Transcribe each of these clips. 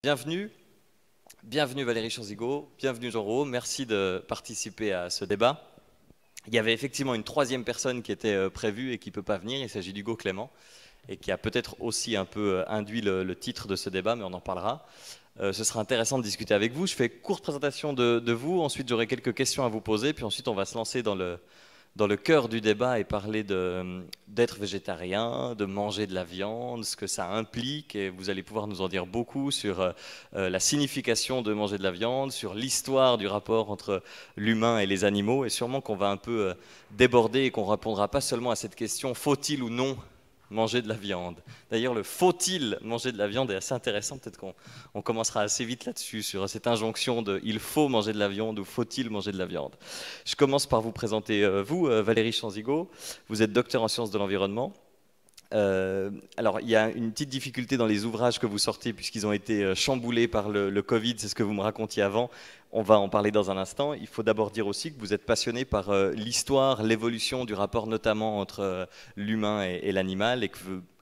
Bienvenue, bienvenue Valérie Chanzigo, bienvenue Jean Rouault, merci de participer à ce débat. Il y avait effectivement une troisième personne qui était prévue et qui ne peut pas venir, il s'agit d'Hugo Clément, et qui a peut-être aussi un peu induit le titre de ce débat, mais on en parlera. Ce sera intéressant de discuter avec vous. Je fais courte présentation de vous, ensuite j'aurai quelques questions à vous poser, puis ensuite on va se lancer dans le cœur du débat et parler d'être végétarien, de manger de la viande, ce que ça implique, et vous allez pouvoir nous en dire beaucoup sur la signification de manger de la viande, sur l'histoire du rapport entre l'humain et les animaux, et sûrement qu'on va un peu déborder et qu'on ne répondra pas seulement à cette question, faut-il ou non manger de la viande. D'ailleurs, le faut-il manger de la viande est assez intéressant. Peut-être qu'on commencera assez vite là-dessus, sur cette injonction de il faut manger de la viande ou faut-il manger de la viande. Je commence par vous présenter, vous, Valérie Chanzigo. Vous êtes docteur en sciences de l'environnement. Alors, il y a une petite difficulté dans les ouvrages que vous sortez puisqu'ils ont été chamboulés par le Covid, c'est ce que vous me racontiez avant. On va en parler dans un instant. Il faut d'abord dire aussi que vous êtes passionné par l'histoire, l'évolution du rapport notamment entre l'humain et l'animal, et que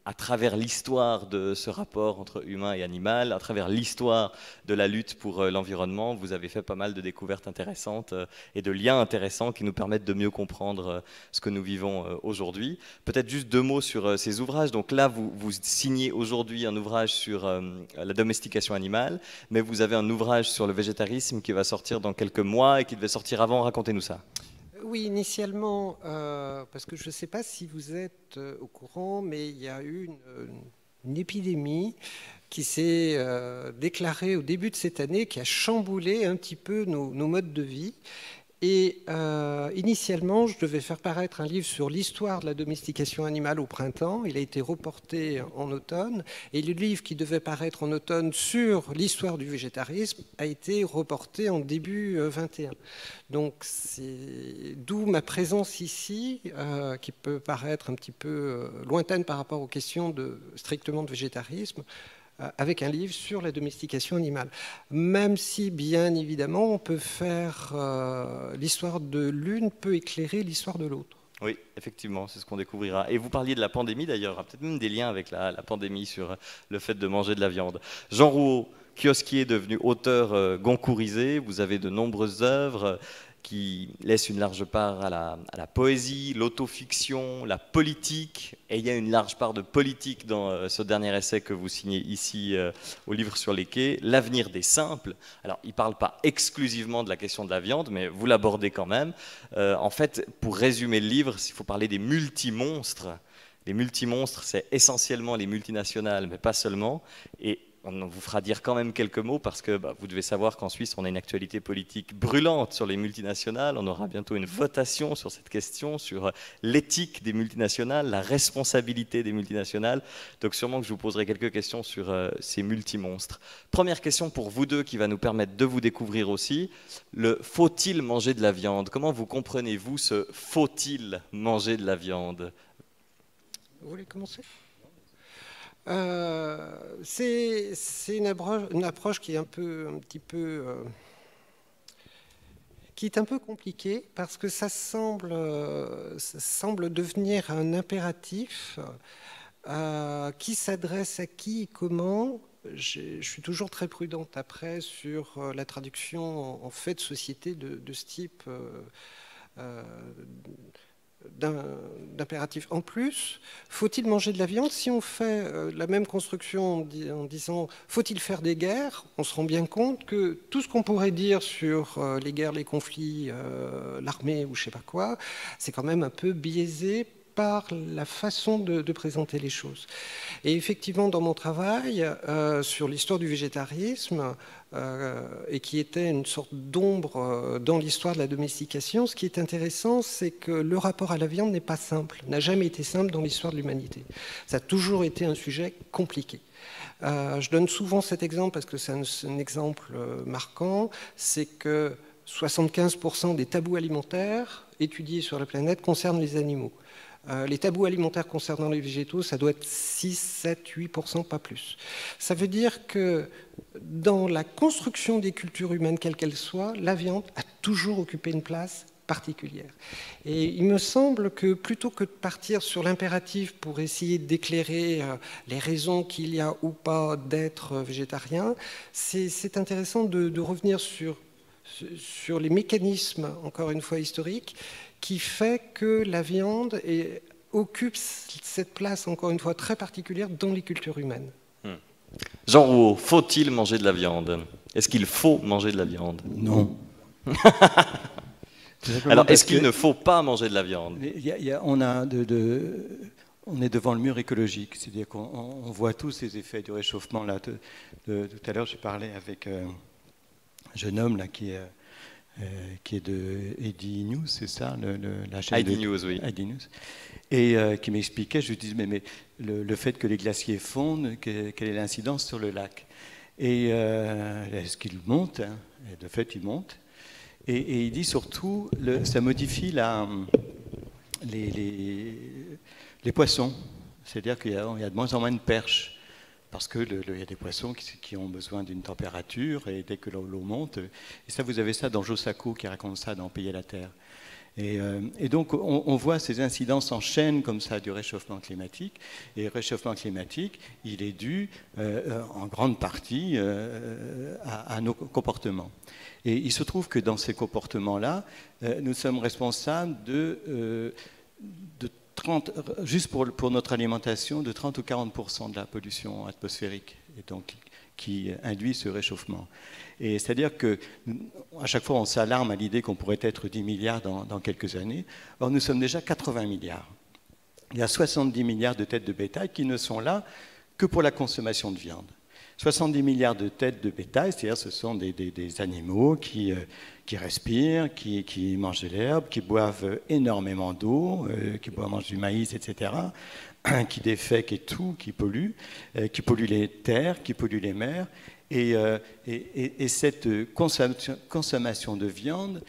à travers l'histoire de ce rapport entre humain et animal, à travers l'histoire de la lutte pour l'environnement, vous avez fait pas mal de découvertes intéressantes et de liens intéressants qui nous permettent de mieux comprendre ce que nous vivons aujourd'hui. Peut-être juste deux mots sur ces ouvrages. Donc là, vous signez aujourd'hui un ouvrage sur la domestication animale, mais vous avez un ouvrage sur le végétarisme qui va sortir dans quelques mois et qui devait sortir avant. Racontez-nous ça. Oui, initialement, parce que je ne sais pas si vous êtes au courant, mais il y a eu une épidémie qui s'est déclarée au début de cette année, qui a chamboulé un petit peu nos modes de vie. Et initialement, je devais faire paraître un livre sur l'histoire de la domestication animale au printemps. Il a été reporté en automne. Et le livre qui devait paraître en automne sur l'histoire du végétarisme a été reporté en début 21. Donc, c'est d'où ma présence ici, qui peut paraître un petit peu lointaine par rapport aux questions strictement de végétarisme, avec un livre sur la domestication animale. Même si, bien évidemment, on peut faire l'histoire de l'une peut éclairer l'histoire de l'autre. Oui, effectivement, c'est ce qu'on découvrira. Et vous parliez de la pandémie d'ailleurs, il y a peut-être même des liens avec la pandémie sur le fait de manger de la viande. Jean Rouault, kiosquier devenu auteur goncourisé, vous avez de nombreuses œuvres qui laissent une large part à la poésie, l'autofiction, la politique, et il y a une large part de politique dans ce dernier essai que vous signez ici au livre sur les quais, L'avenir des simples. Alors, il ne parle pas exclusivement de la question de la viande, mais vous l'abordez quand même. En fait, pour résumer le livre, il faut parler des multimonstres. Les multimonstres, c'est essentiellement les multinationales, mais pas seulement. Et on vous fera dire quand même quelques mots parce que vous devez savoir qu'en Suisse, on a une actualité politique brûlante sur les multinationales. On aura bientôt une votation sur cette question, sur l'éthique des multinationales, la responsabilité des multinationales. Donc sûrement que je vous poserai quelques questions sur ces multimonstres. Première question pour vous deux qui va nous permettre de vous découvrir aussi. Le faut-il manger de la viande? Comment vous comprenez-vous ce faut-il manger de la viande? Vous voulez commencer ? C'est une approche qui est qui est un peu compliquée parce que ça semble devenir un impératif qui s'adresse à qui et comment. Je suis toujours très prudente après sur la traduction en fait de société de ce type d'impératif. En plus, faut-il manger de la viande? Si on fait la même construction en disant faut-il faire des guerres, on se rend bien compte que tout ce qu'on pourrait dire sur les guerres, les conflits, l'armée ou je sais pas quoi, c'est quand même un peu biaisé par la façon de présenter les choses. Et effectivement, dans mon travail sur l'histoire du végétarisme, et qui était une sorte d'ombre dans l'histoire de la domestication, ce qui est intéressant, c'est que le rapport à la viande n'est pas simple, n'a jamais été simple dans l'histoire de l'humanité. Ça a toujours été un sujet compliqué. Je donne souvent cet exemple parce que c'est un exemple marquant, c'est que 75% des tabous alimentaires étudiés sur la planète concernent les animaux. Les tabous alimentaires concernant les végétaux, ça doit être 6, 7, 8%, pas plus. Ça veut dire que dans la construction des cultures humaines, quelles qu'elles soient, la viande a toujours occupé une place particulière. Et il me semble que plutôt que de partir sur l'impératif pour essayer d'éclairer les raisons qu'il y a ou pas d'être végétarien, c'est intéressant de revenir sur les mécanismes, encore une fois historiques, qui fait que la viande occupe cette place, encore une fois, très particulière dans les cultures humaines. Jean Rouault, faut-il manger de la viande? Est-ce qu'il faut manger de la viande? Non. Alors, est-ce qu'il ne faut pas manger de la viande? On est devant le mur écologique, c'est-à-dire qu'on voit tous ces effets du réchauffement. Là, tout à l'heure, j'ai parlé avec un jeune homme là, qui est de ID News, c'est ça, la chaîne ID News, oui. ID News, et qui m'expliquait, je lui disais, mais le fait que les glaciers fondent, quelle est l'incidence sur le lac? Et est-ce qu'il monte, hein? Et de fait, il monte. Et il dit surtout, ça modifie les poissons. C'est-à-dire qu'il y a de moins en moins de perches. Parce qu'il y a des poissons qui ont besoin d'une température, et dès que l'eau monte, et ça, vous avez ça dans Josako qui raconte ça dans Payer la Terre. Et donc, on voit ces incidences en chaîne comme ça du réchauffement climatique. Et le réchauffement climatique, il est dû en grande partie à nos comportements. Et il se trouve que dans ces comportements-là, nous sommes responsables de 30, juste pour notre alimentation, de 30 ou 40% de la pollution atmosphérique, et donc qui induit ce réchauffement. Et c'est-à-dire qu'à chaque fois, on s'alarme à l'idée qu'on pourrait être 10 milliards dans quelques années. Or, nous sommes déjà 80 milliards. Il y a 70 milliards de têtes de bétail qui ne sont là que pour la consommation de viande. 70 milliards de têtes de bétail, c'est-à-dire ce sont des animaux qui respirent, qui mangent de l'herbe, qui boivent énormément d'eau, qui mangent du maïs, etc., qui défèquent et tout, qui polluent les terres, qui polluent les mers. Et cette consommation de viande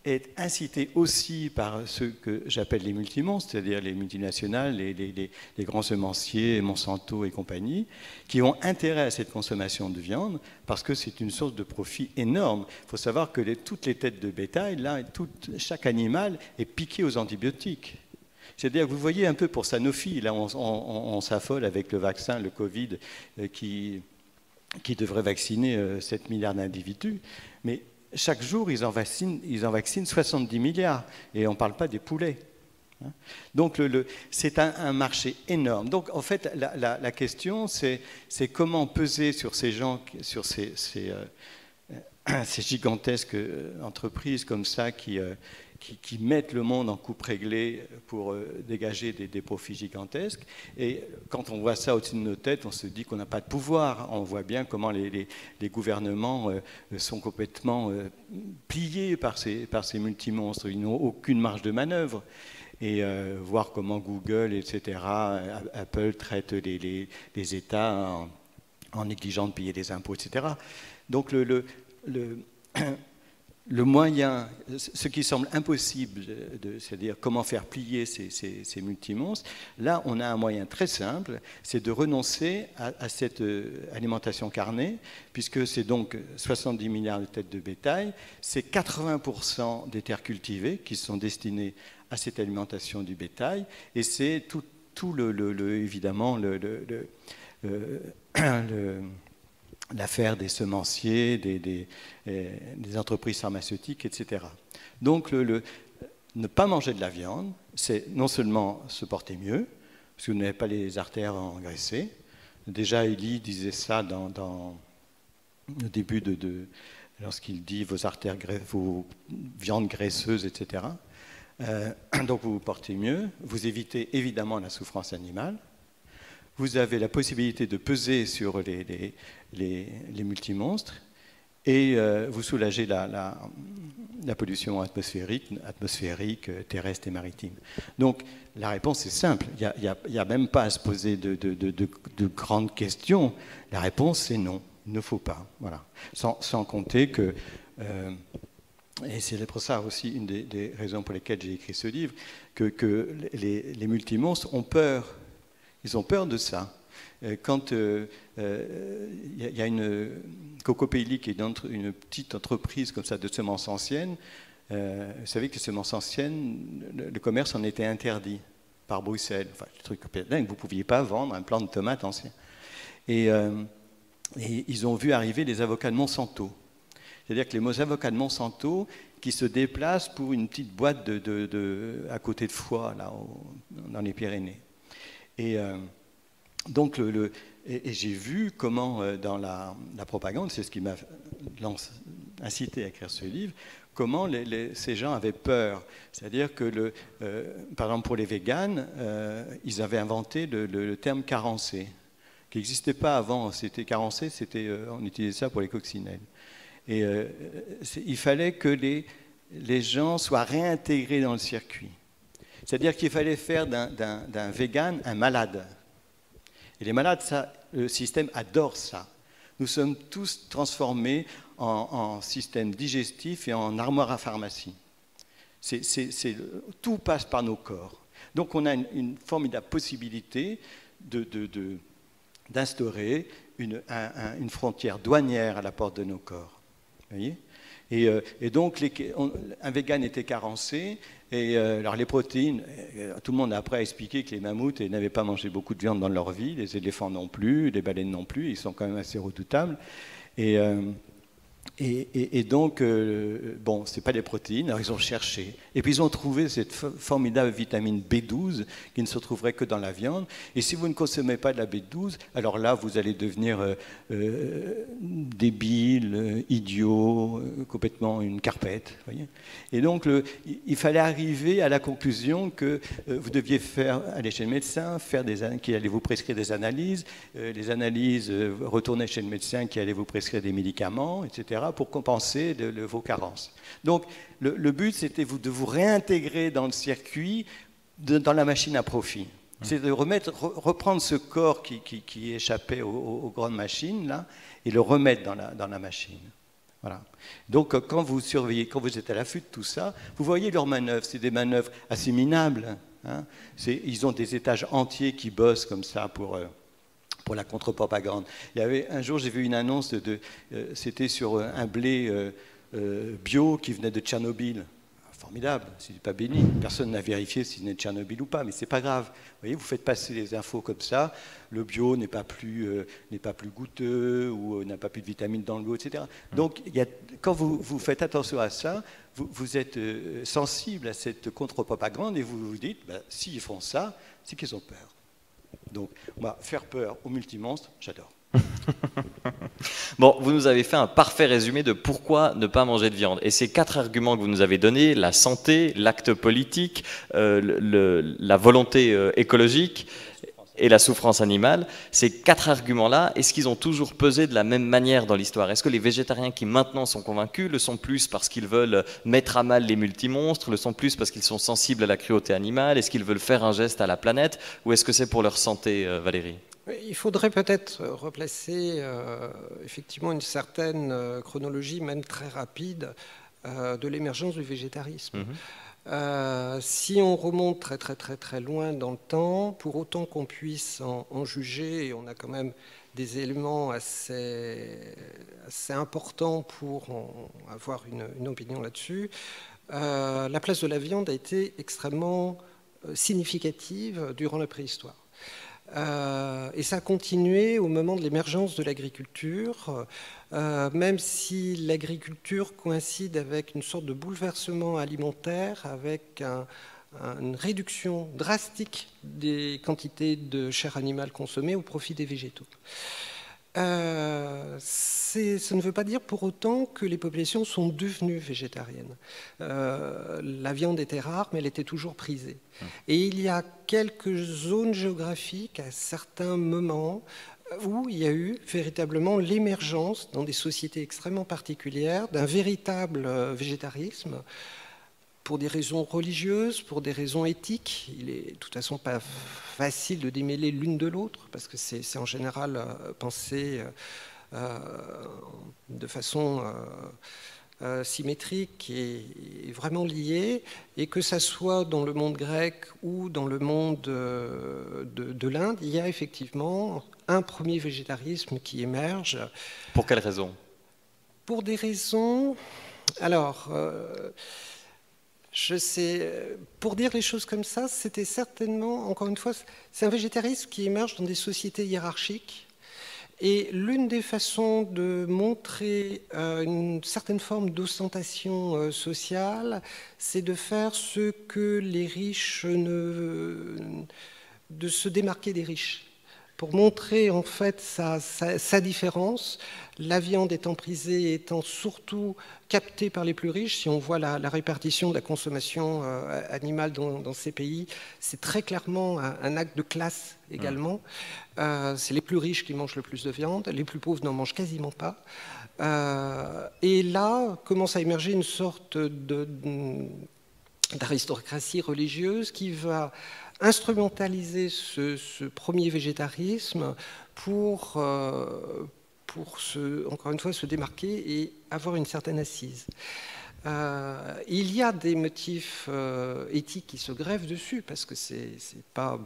est incitée aussi par ceux que j'appelle les multimonstres, c'est-à-dire les multinationales, les grands semenciers, Monsanto et compagnie, qui ont intérêt à cette consommation de viande parce que c'est une source de profit énorme. Il faut savoir que toutes les têtes de bétail, là, chaque animal est piqué aux antibiotiques. C'est-à-dire que vous voyez un peu pour Sanofi, là on s'affole avec le vaccin, le Covid, qui devrait vacciner 7 milliards d'individus, mais chaque jour, ils en vaccinent 70 milliards, et on ne parle pas des poulets. Donc, c'est un marché énorme. Donc, en fait, la question, c'est comment peser sur ces gens, sur ces gigantesques entreprises comme ça qui mettent le monde en coupe réglée pour dégager des profits gigantesques. Et quand on voit ça au-dessus de nos têtes, on se dit qu'on n'a pas de pouvoir. On voit bien comment les gouvernements sont complètement pliés par ces multimonstres. Ils n'ont aucune marge de manœuvre. Et voir comment Google, etc., Apple traitent les États en négligeant de payer des impôts, etc. Donc le moyen, ce qui semble impossible, c'est-à-dire comment faire plier ces multimonstres, là on a un moyen très simple, c'est de renoncer à cette alimentation carnée, puisque c'est donc 70 milliards de têtes de bétail, c'est 80% des terres cultivées qui sont destinées à cette alimentation du bétail, et c'est tout évidemment l'affaire des semenciers, des entreprises pharmaceutiques, etc. Donc, ne pas manger de la viande, c'est non seulement se porter mieux, parce que vous n'avez pas les artères engraissées. Déjà, Élie disait ça dans le début lorsqu'il dit vos artères, vos viandes graisseuses, etc. Donc, vous vous portez mieux. Vous évitez évidemment la souffrance animale. Vous avez la possibilité de peser sur les multimonstres et vous soulagez la pollution atmosphérique, terrestre et maritime. Donc la réponse est simple, il n'y a même pas à se poser de grandes questions. La réponse c'est non, il ne faut pas. Voilà. Sans compter que, et c'est pour ça aussi une des raisons pour lesquelles j'ai écrit ce livre, que les multimonstres ont peur. Ils ont peur de ça. Quand il y a une Cocopelli qui est une petite entreprise comme ça de semences anciennes, Vous savez que les semences anciennes, le commerce en était interdit par Bruxelles. Enfin, le truc dingue, vous ne pouviez pas vendre un plant de tomates ancien. Et ils ont vu arriver les avocats de Monsanto. C'est-à-dire que les avocats de Monsanto qui se déplacent pour une petite boîte à côté de Foix, là, dans les Pyrénées. Et donc, j'ai vu comment, dans la propagande, c'est ce qui m'a incité à écrire ce livre, comment ces gens avaient peur. C'est-à-dire que, par exemple, pour les véganes, ils avaient inventé le terme carencé, qui n'existait pas avant. C'était carencé, on utilisait ça pour les coccinelles. Et il fallait que les gens soient réintégrés dans le circuit. C'est-à-dire qu'il fallait faire d'un vegan un malade. Et les malades, le système adore ça. Nous sommes tous transformés en système digestif et en armoire à pharmacie. Tout passe par nos corps. Donc on a une formidable possibilité d'instaurer une frontière douanière à la porte de nos corps. Vous voyez ? Et donc, un vegan était carencé. Et alors, les protéines, tout le monde a après expliqué que les mammouths n'avaient pas mangé beaucoup de viande dans leur vie, les éléphants non plus, les baleines non plus, ils sont quand même assez redoutables. Et donc, bon, ce n'est pas des protéines, alors ils ont cherché. Et puis ils ont trouvé cette formidable vitamine B12 qui ne se trouverait que dans la viande. Et si vous ne consommez pas de la B12, alors là, vous allez devenir débile, idiot, complètement une carpette. Voyez. Et donc, il fallait arriver à la conclusion que vous deviez aller chez le médecin, qui allait vous prescrire des analyses, les analyses, retourner chez le médecin qui allait vous prescrire des médicaments, etc., pour compenser vos carences. Donc, le but, c'était de vous réintégrer dans le circuit, dans la machine à profit. C'est de reprendre ce corps qui échappait aux grandes machines, là, et le remettre dans la machine. Voilà. Donc, quand vous surveillez, quand vous êtes à l'affût de tout ça, vous voyez leurs manœuvres. C'est des manœuvres assez minables. Hein. Ils ont des étages entiers qui bossent comme ça pour la contre-propagande. Un jour, j'ai vu une annonce, c'était sur un blé bio qui venait de Tchernobyl. Formidable, c'est pas béni. Personne n'a vérifié s'il venait de Tchernobyl ou pas, mais c'est pas grave. Vous voyez, vous faites passer les infos comme ça, le bio n'est pas plus goûteux ou n'a pas plus de vitamines dans l'eau, etc. Donc, quand vous faites attention à ça, vous êtes sensible à cette contre-propagande et vous vous dites, s'ils font ça, c'est qu'ils ont peur. Donc, faire peur aux multimonstres, j'adore. Bon, vous nous avez fait un parfait résumé de pourquoi ne pas manger de viande. Et ces 4 arguments que vous nous avez donnés, la santé, l'acte politique, la volonté écologique et la souffrance animale, ces 4 arguments-là, est-ce qu'ils ont toujours pesé de la même manière dans l'histoire? Est-ce que les végétariens qui maintenant sont convaincus le sont plus parce qu'ils veulent mettre à mal les multimonstres, le sont plus parce qu'ils sont sensibles à la cruauté animale, est-ce qu'ils veulent faire un geste à la planète, ou est-ce que c'est pour leur santé, Valérie? Il faudrait peut-être replacer effectivement une certaine chronologie, même très rapide, de l'émergence du végétarisme. Si on remonte très très très très loin dans le temps, pour autant qu'on puisse en juger, et on a quand même des éléments assez importants pour avoir une opinion là-dessus, la place de la viande a été extrêmement significative durant la préhistoire. Et ça a continué au moment de l'émergence de l'agriculture, même si l'agriculture coïncide avec une sorte de bouleversement alimentaire, avec une réduction drastique des quantités de chair animale consommées au profit des végétaux. Ça ne veut pas dire pour autant que les populations sont devenues végétariennes. La viande était rare, mais elle était toujours prisée. Et il y a quelques zones géographiques à certains moments où il y a eu véritablement l'émergence, dans des sociétés extrêmement particulières, d'un véritable végétarisme, pour des raisons religieuses, pour des raisons éthiques. Il est de toute façon pas facile de démêler l'une de l'autre, parce que c'est en général pensé de façon symétrique et vraiment lié, et que ça soit dans le monde grec ou dans le monde de l'Inde, il y a effectivement un premier végétarisme qui émerge. Pour quelles raisons? Pour des raisons... Alors... Je sais, pour dire les choses comme ça, c'était certainement, encore une fois, c'est un végétarisme qui émerge dans des sociétés hiérarchiques. Et l'une des façons de montrer une certaine forme d'ostentation sociale, c'est de faire ce que les riches de se démarquer des riches. Pour montrer en fait sa différence, la viande étant prisée, étant surtout captée par les plus riches, si on voit la répartition de la consommation animale dans ces pays, c'est très clairement un acte de classe également. C'est les plus riches qui mangent le plus de viande, les plus pauvres n'en mangent quasiment pas. Et là commence à émerger une sorte d'aristocratie religieuse qui va instrumentaliser ce premier végétarisme pour encore une fois, se démarquer et avoir une certaine assise. Il y a des motifs éthiques qui se greffent dessus, parce que c'est pas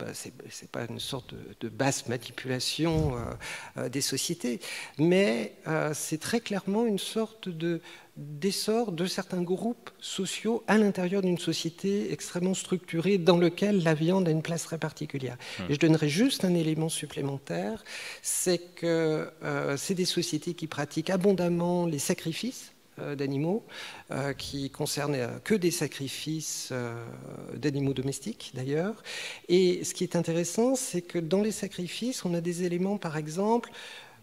une sorte de basse manipulation des sociétés, mais c'est très clairement une sorte d'essor de certains groupes sociaux à l'intérieur d'une société extrêmement structurée dans lequel la viande a une place très particulière. Et je donnerai juste un élément supplémentaire, c'est que c'est des sociétés qui pratiquent abondamment les sacrifices d'animaux, qui concernent que des sacrifices d'animaux domestiques d'ailleurs. Et ce qui est intéressant, c'est que dans les sacrifices, on a des éléments, par exemple,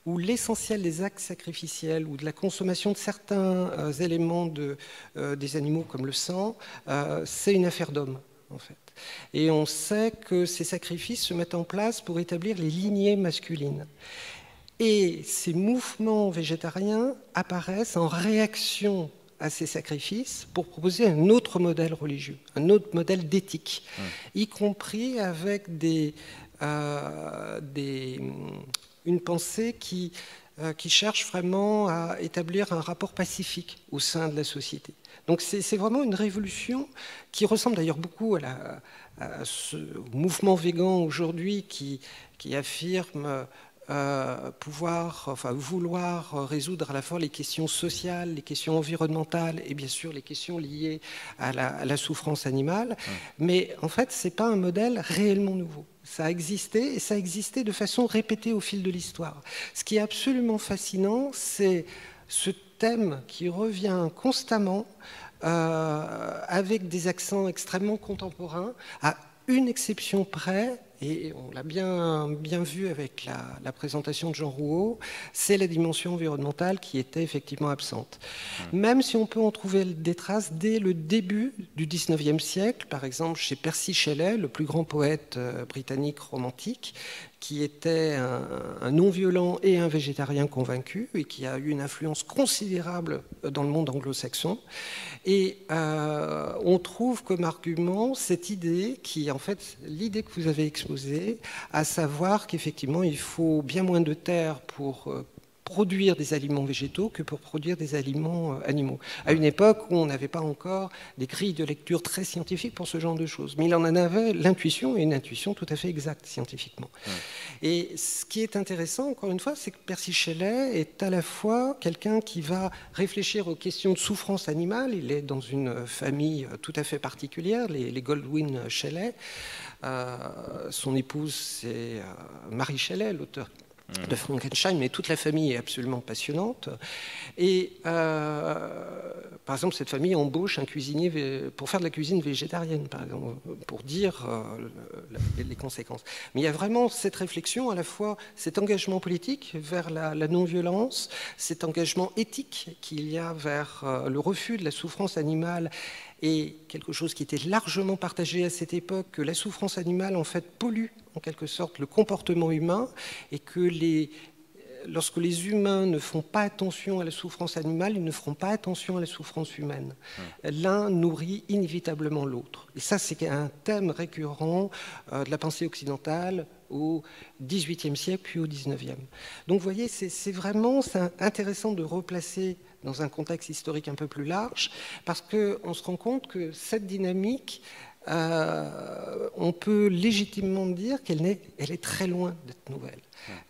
où l'essentiel des actes sacrificiels ou de la consommation de certains éléments des animaux comme le sang, c'est une affaire d'homme, en fait. Et on sait que ces sacrifices se mettent en place pour établir les lignées masculines. Et ces mouvements végétariens apparaissent en réaction à ces sacrifices pour proposer un autre modèle religieux, un autre modèle d'éthique, y compris avec une pensée qui cherche vraiment à établir un rapport pacifique au sein de la société. Donc c'est vraiment une révolution qui ressemble d'ailleurs beaucoup à ce mouvement végan aujourd'hui qui affirme vouloir résoudre à la fois les questions sociales, les questions environnementales et bien sûr les questions liées à la souffrance animale. Mais en fait, ce n'est pas un modèle réellement nouveau. Ça a existé et ça a existé de façon répétée au fil de l'histoire. Ce qui est absolument fascinant, c'est ce thème qui revient constamment avec des accents extrêmement contemporains, à une exception près, et on l'a bien vu avec la présentation de Jean Rouault, c'est la dimension environnementale qui était effectivement absente. Même si on peut en trouver des traces dès le début du XIXe siècle, par exemple chez Percy Shelley, le plus grand poète britannique romantique, qui était un non-violent et un végétarien convaincu, et qui a eu une influence considérable dans le monde anglo-saxon. Et on trouve comme argument cette idée qui, en fait, l'idée que vous avez exposée, à savoir qu'effectivement, il faut bien moins de terre pour produire des aliments végétaux que pour produire des aliments animaux. À une époque où on n'avait pas encore des grilles de lecture très scientifiques pour ce genre de choses. Mais il en avait l'intuition, et une intuition tout à fait exacte scientifiquement. Et ce qui est intéressant, encore une fois, c'est que Percy Shelley est à la fois quelqu'un qui va réfléchir aux questions de souffrance animale. Il est dans une famille tout à fait particulière, les Goldwyn Shelley. Son épouse, c'est Mary Shelley, l'auteur de Frankenstein, mais toute la famille est absolument passionnante. Et par exemple, cette famille embauche un cuisinier pour faire de la cuisine végétarienne, par exemple, pour dire les conséquences. Mais il y a vraiment cette réflexion, à la fois cet engagement politique vers la non-violence, cet engagement éthique qu'il y a vers le refus de la souffrance animale, et quelque chose qui était largement partagé à cette époque, que la souffrance animale en fait pollue en quelque sorte le comportement humain, et que lorsque les humains ne font pas attention à la souffrance animale, ils ne feront pas attention à la souffrance humaine. L'un nourrit inévitablement l'autre. Et ça, c'est un thème récurrent de la pensée occidentale au XVIIIe siècle puis au XIXe. Donc vous voyez, c'est vraiment intéressant de replacer dans un contexte historique un peu plus large, parce qu'on se rend compte que cette dynamique, on peut légitimement dire qu'elle est très loin d'être nouvelle.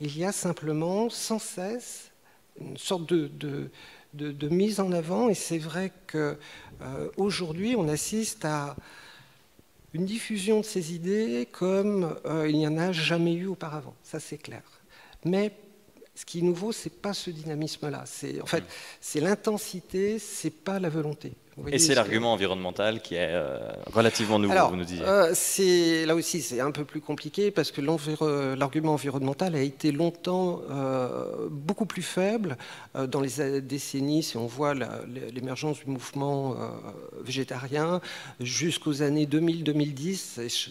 Il y a simplement sans cesse une sorte de de mise en avant, et c'est vrai qu'aujourd'hui, on assiste à une diffusion de ces idées comme il n'y en a jamais eu auparavant, ça c'est clair. Mais ce qui est nouveau, ce n'est pas ce dynamisme-là. En fait, c'est l'intensité, ce n'est pas la volonté. Et c'est l'argument environnemental qui est relativement nouveau, alors, vous nous disiez. Là aussi, c'est un peu plus compliqué parce que l'argument environnemental a été longtemps beaucoup plus faible dans les décennies, si on voit l'émergence du mouvement végétarien jusqu'aux années 2000-2010.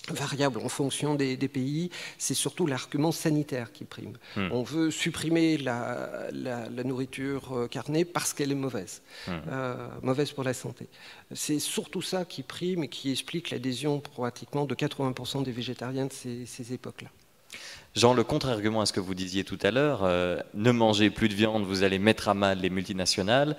Variable en fonction des pays, c'est surtout l'argument sanitaire qui prime. On veut supprimer la nourriture carnée parce qu'elle est mauvaise, mauvaise pour la santé. C'est surtout ça qui prime et qui explique l'adhésion pratiquement de 80% des végétariens de ces époques-là. Jean, le contre-argument à ce que vous disiez tout à l'heure, ne mangez plus de viande, vous allez mettre à mal les multinationales,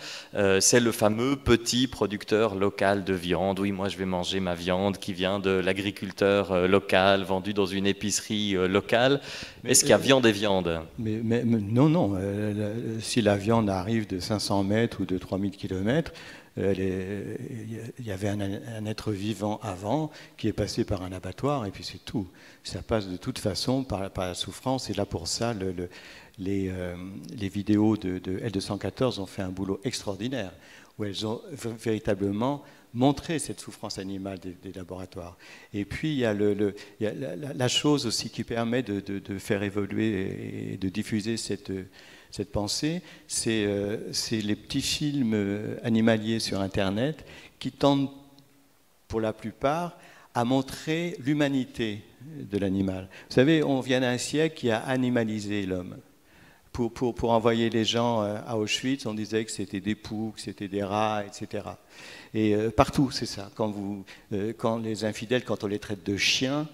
c'est le fameux petit producteur local de viande. Oui, moi je vais manger ma viande qui vient de l'agriculteur local, vendue dans une épicerie locale. Est-ce qu'il y a viande et viande? Mais non. Si la viande arrive de 500 mètres ou de 3000 km, il y avait un être vivant avant qui est passé par un abattoir et puis c'est tout. Ça passe de toute façon par la souffrance et là pour ça les vidéos de L214 ont fait un boulot extraordinaire où elles ont véritablement montré cette souffrance animale des laboratoires. Et puis il y a la chose aussi qui permet de faire évoluer et de diffuser cette pensée, c'est les petits films animaliers sur Internet qui tendent, pour la plupart, à montrer l'humanité de l'animal. Vous savez, on vient d'un siècle qui a animalisé l'homme. Pour envoyer les gens à Auschwitz, on disait que c'était des poux, que c'était des rats, etc. Et partout, c'est ça. Quand les infidèles, quand on les traite de chiens,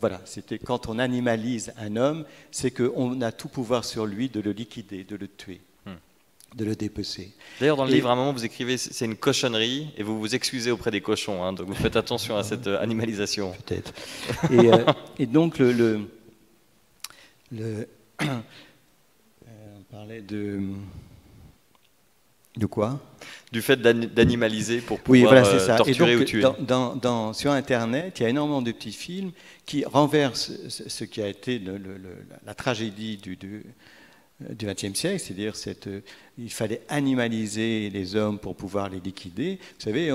voilà, c'était quand on animalise un homme, c'est qu'on a tout pouvoir sur lui de le liquider, de le tuer, de le dépecer. D'ailleurs, dans le livre, à un moment, vous écrivez c'est une cochonnerie et vous vous excusez auprès des cochons, hein, donc vous faites attention à cette animalisation. Peut-être. Et donc, on parlait de quoi? Du fait d'animaliser pour pouvoir torturer ou tuer. Sur Internet, il y a énormément de petits films qui renversent ce qui a été la tragédie du XXe siècle, c'est-à-dire il fallait animaliser les hommes pour pouvoir les liquider. Vous savez,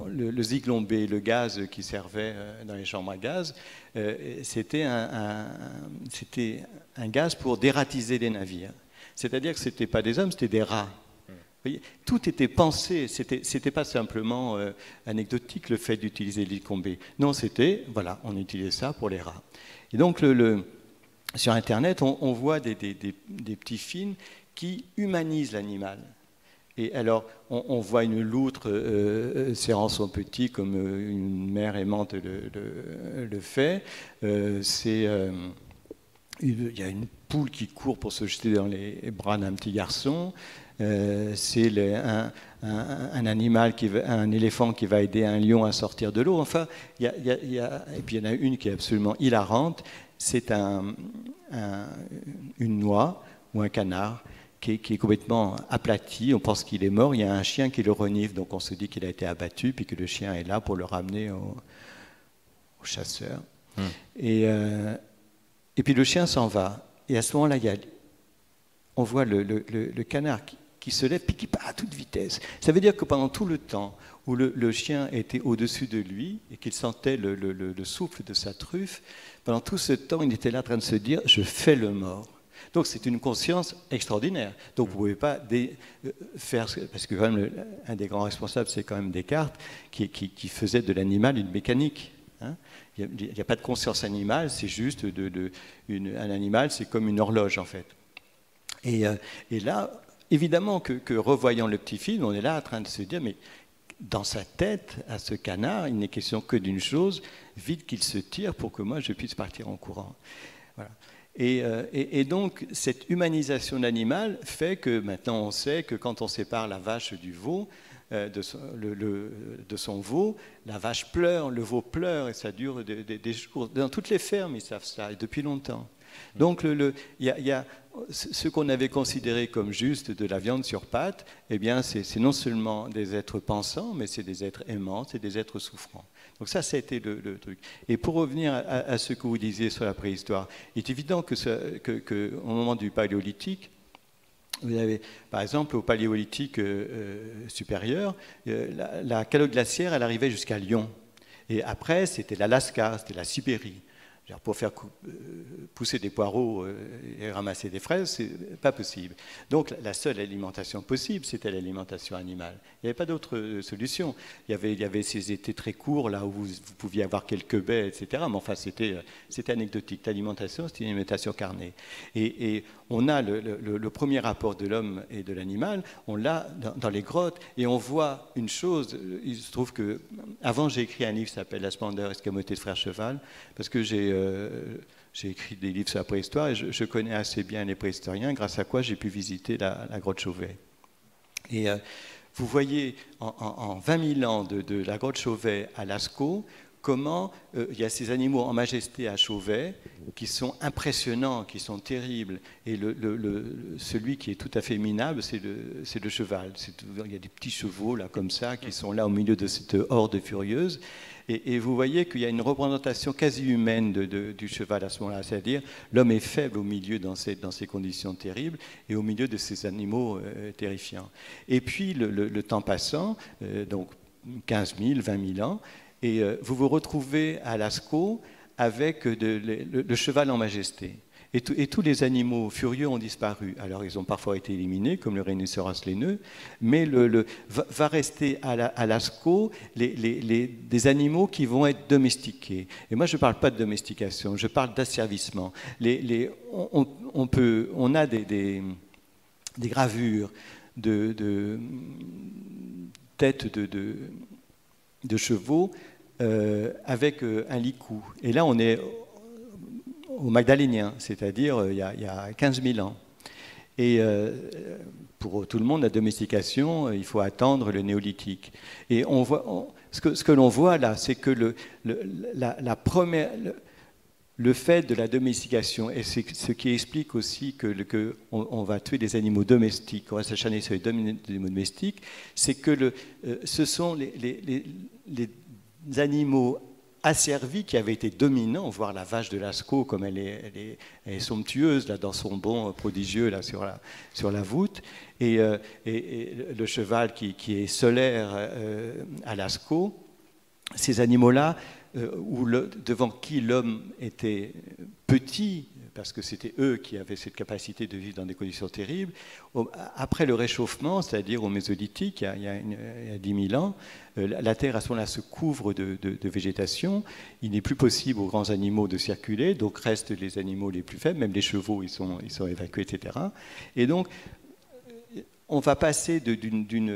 le Zyklon B, le gaz qui servait dans les chambres à gaz, c'était un gaz pour dératiser les navires. C'est-à-dire que ce n'était pas des hommes, c'était des rats. Tout était pensé, c'était pas simplement anecdotique le fait d'utiliser le Zyklon B. Non, c'était, voilà, on utilisait ça pour les rats. Et donc, sur Internet, on voit des petits films qui humanisent l'animal. Et alors, on voit une loutre serrant son petit comme une mère aimante le fait. Il y a une poule qui court pour se jeter dans les bras d'un petit garçon. C'est un animal, un éléphant qui va aider un lion à sortir de l'eau. Enfin, et puis il y en a une qui est absolument hilarante. C'est une noix ou un canard qui est complètement aplati. On pense qu'il est mort. Il y a un chien qui le renifle, donc on se dit qu'il a été abattu, puis que le chien est là pour le ramener au chasseur. Et puis le chien s'en va. Et à ce moment-là, on voit le canard qui se lève et qui part à toute vitesse. Ça veut dire que pendant tout le temps où le chien était au-dessus de lui et qu'il sentait le souffle de sa truffe, pendant tout ce temps, il était là en train de se dire « je fais le mort ». Donc c'est une conscience extraordinaire. Donc vous ne pouvez pas faire... Parce que quand même, un des grands responsables, c'est quand même Descartes, qui faisait de l'animal une mécanique. Hein. Il n'y a pas de conscience animale, c'est juste un animal, c'est comme une horloge en fait. Et là, évidemment que revoyant le petit film, on est là en train de se dire, mais dans sa tête, à ce canard, il n'est question que d'une chose, vite qu'il se tire pour que moi je puisse partir en courant. Voilà. Et donc, cette humanisation de l'animal fait que maintenant on sait que quand on sépare la vache du veau, de son veau, la vache pleure, le veau pleure, et ça dure des jours. Dans toutes les fermes, ils savent ça, et depuis longtemps. Donc il y a ce qu'on avait considéré comme juste de la viande sur pâte, eh bien c'est non seulement des êtres pensants, mais c'est des êtres aimants, c'est des êtres souffrants. Donc ça a été le truc. Et pour revenir à ce que vous disiez sur la préhistoire, il est évident que au moment du paléolithique, vous avez, par exemple, au paléolithique supérieur, la calotte glaciaire, elle arrivait jusqu'à Lyon. Et après, c'était l'Alaska, c'était la Sibérie. Pour faire pousser des poireaux et ramasser des fraises, c'est pas possible. Donc la seule alimentation possible, c'était l'alimentation animale. Il n'y avait pas d'autre solution. Il y avait ces étés très courts, là où vous pouviez avoir quelques baies, etc. Mais enfin, c'était anecdotique. L'alimentation, c'était une alimentation carnée. Et on a le premier rapport de l'homme et de l'animal, on l'a dans les grottes, et on voit une chose. Il se trouve que, avant, j'ai écrit un livre qui s'appelle La splendeur escamotée de Frère Cheval, parce que j'ai écrit des livres sur la préhistoire et je connais assez bien les préhistoriens, grâce à quoi j'ai pu visiter la grotte Chauvet. Et vous voyez, en 20 000 ans de la grotte Chauvet à Lascaux, comment il y a ces animaux en majesté à Chauvet qui sont impressionnants, qui sont terribles. Et celui qui est tout à fait minable, c'est le cheval. Il y a des petits chevaux là, comme ça qui sont là au milieu de cette horde furieuse. Et vous voyez qu'il y a une représentation quasi humaine du cheval à ce moment-là, c'est-à-dire l'homme est faible au milieu dans ces conditions terribles et au milieu de ces animaux terrifiants. Et puis le temps passant, donc 15 000, 20 000 ans, et vous vous retrouvez à Lascaux avec le cheval en majesté. Et tous les animaux furieux ont disparu. Alors, ils ont parfois été éliminés, comme le rhinocéros laineux, mais va rester à Lascaux des animaux qui vont être domestiqués. Et moi, je ne parle pas de domestication, je parle d'asservissement. On a des gravures de têtes de chevaux avec un licou. Et là, on est au Magdalénien, c'est-à-dire il y a 15 000 ans. Et pour tout le monde, la domestication, il faut attendre le néolithique. Et on voit, ce que l'on voit là, c'est que le fait de la domestication, et c'est ce qui explique aussi qu'on va tuer des animaux domestiques, on va s'acharner sur les animaux domestiques, c'est que ce sont les animaux asservis qui avaient été dominants, voir la vache de Lascaux comme elle est somptueuse là, dans son bond prodigieux là, sur la voûte, et le cheval qui est solaire à Lascaux, ces animaux-là, devant qui l'homme était petit, parce que c'était eux qui avaient cette capacité de vivre dans des conditions terribles. Après le réchauffement, c'est-à-dire au Mésolithique, il y a 10 000 ans, la Terre à ce moment-là se couvre de végétation. Il n'est plus possible aux grands animaux de circuler, donc restent les animaux les plus faibles, même les chevaux, ils sont évacués, etc. Et donc, on va passer d'une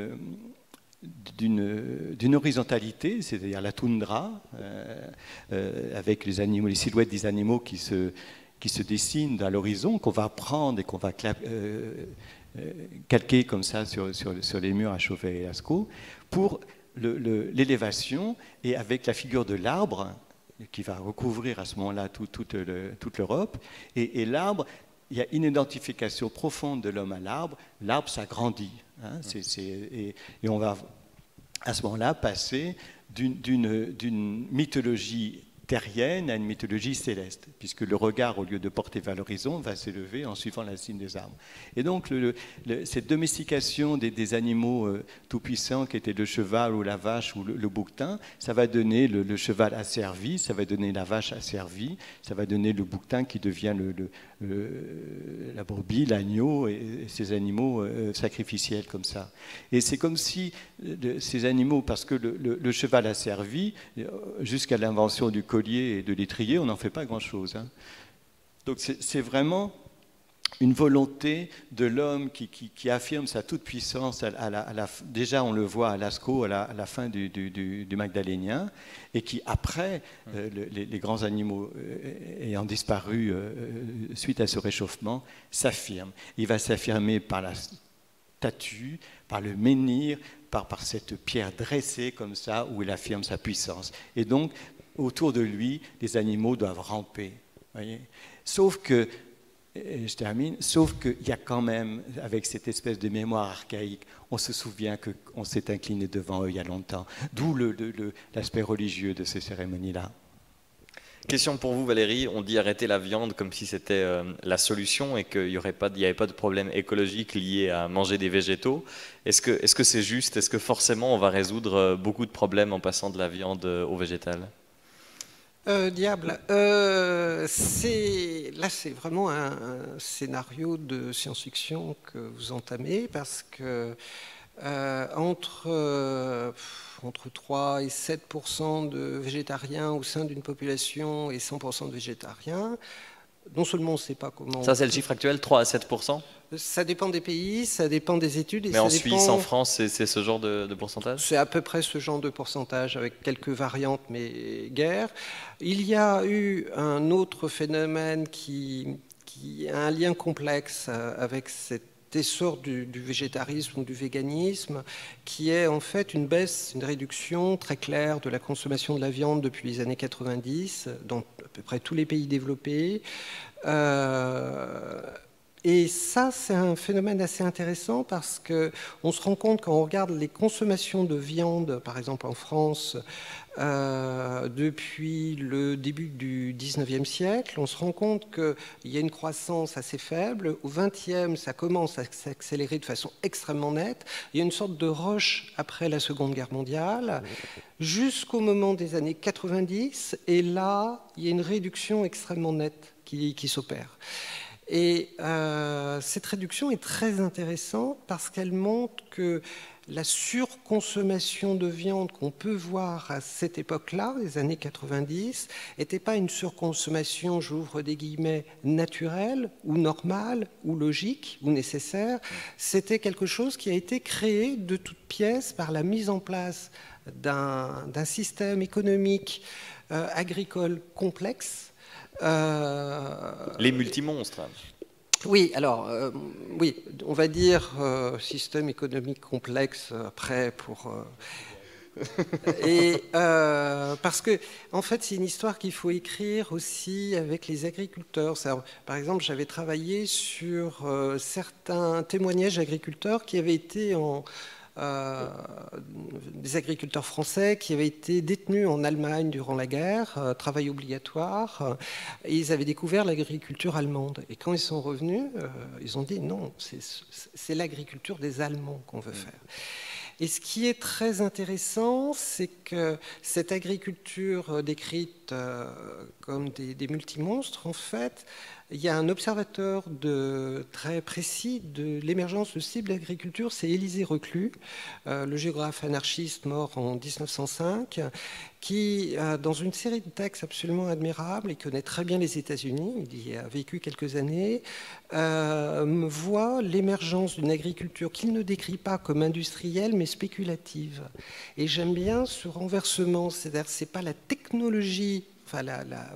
horizontalité, c'est-à-dire la toundra, avec les animaux, les silhouettes des animaux qui se dessinent à l'horizon, qu'on va prendre et qu'on va calquer comme ça sur les murs à Chauvet et Lascaux, pour l'élévation, et avec la figure de l'arbre, qui va recouvrir à ce moment-là toute l'Europe, et l'arbre, il y a une identification profonde de l'homme à l'arbre, l'arbre s'agrandit. Hein, et on va à ce moment-là passer d'une mythologie terrienne à une mythologie céleste, puisque le regard, au lieu de porter vers l'horizon, va s'élever en suivant la cime des arbres. Et donc, cette domestication des animaux tout-puissants, qui étaient le cheval ou la vache ou le bouquetin, ça va donner le cheval asservi, ça va donner la vache asservie, ça va donner le bouquetin qui devient la brebis, l'agneau, et ces animaux sacrificiels comme ça. Et c'est comme si ces animaux, parce que le cheval asservi, jusqu'à l'invention du collier et de l'étrier, on n'en fait pas grand-chose. Hein. Donc c'est vraiment une volonté de l'homme qui affirme sa toute-puissance. Déjà, on le voit à Lascaux, à la fin du Magdalénien, et qui, après, les grands animaux ayant disparu suite à ce réchauffement, s'affirme. Il va s'affirmer par la statue, par le menhir, par cette pierre dressée comme ça, où il affirme sa puissance. Et donc, autour de lui, les animaux doivent ramper. Voyez, sauf que, et je termine, sauf qu'il y a quand même, avec cette espèce de mémoire archaïque, on se souvient qu'on s'est incliné devant eux il y a longtemps, d'où l'aspect religieux de ces cérémonies-là. Question pour vous Valérie, on dit arrêter la viande comme si c'était la solution et qu'il n'y avait pas de problème écologique lié à manger des végétaux. Est-ce que c'est juste? Est-ce que forcément on va résoudre beaucoup de problèmes en passant de la viande au végétal? Diable, là c'est vraiment un scénario de science-fiction que vous entamez parce que entre 3 et 7% de végétariens au sein d'une population et 100% de végétariens, non seulement on ne sait pas comment... Ça c'est le chiffre actuel, 3 à 7%? Ça dépend des pays, ça dépend des études. Mais en Suisse, en France, c'est ce genre de pourcentage? C'est à peu près ce genre de pourcentage, avec quelques variantes, mais guère. Il y a eu un autre phénomène qui a un lien complexe avec cet essor du végétarisme ou du véganisme, qui est en fait une baisse, une réduction très claire de la consommation de la viande depuis les années 90, dans à peu près tous les pays développés. Et ça, c'est un phénomène assez intéressant parce qu'on se rend compte quand on regarde les consommations de viande, par exemple en France, depuis le début du 19e siècle, on se rend compte qu'il y a une croissance assez faible. Au 20e, ça commence à s'accélérer de façon extrêmement nette. Il y a une sorte de rush après la Seconde Guerre mondiale, jusqu'au moment des années 90. Et là, il y a une réduction extrêmement nette qui s'opère. Et cette réduction est très intéressante parce qu'elle montre que la surconsommation de viande qu'on peut voir à cette époque-là, les années 90, n'était pas une surconsommation, j'ouvre des guillemets, naturelle ou normale ou logique ou nécessaire. C'était quelque chose qui a été créé de toutes pièces par la mise en place d'un système économique agricole complexe. Les multimonstres. Oui, alors, oui, on va dire système économique complexe après pour... Et parce que, en fait, c'est une histoire qu'il faut écrire aussi avec les agriculteurs. Par exemple, j'avais travaillé sur certains témoignages d'agriculteurs qui avaient été des agriculteurs français qui avaient été détenus en Allemagne durant la guerre, travail obligatoire, et ils avaient découvert l'agriculture allemande. Et quand ils sont revenus, ils ont dit non, c'est l'agriculture des Allemands qu'on veut faire. Et ce qui est très intéressant, c'est que cette agriculture décrite comme des multimonstres, en fait, il y a un observateur très précis de l'émergence de ce type d'agriculture, c'est Élisée Reclus, le géographe anarchiste mort en 1905, qui, dans une série de textes absolument admirables, il connaît très bien les États-Unis, il y a vécu quelques années, voit l'émergence d'une agriculture qu'il ne décrit pas comme industrielle, mais spéculative. Et j'aime bien ce renversement, c'est-à-dire c'est pas la technologie, enfin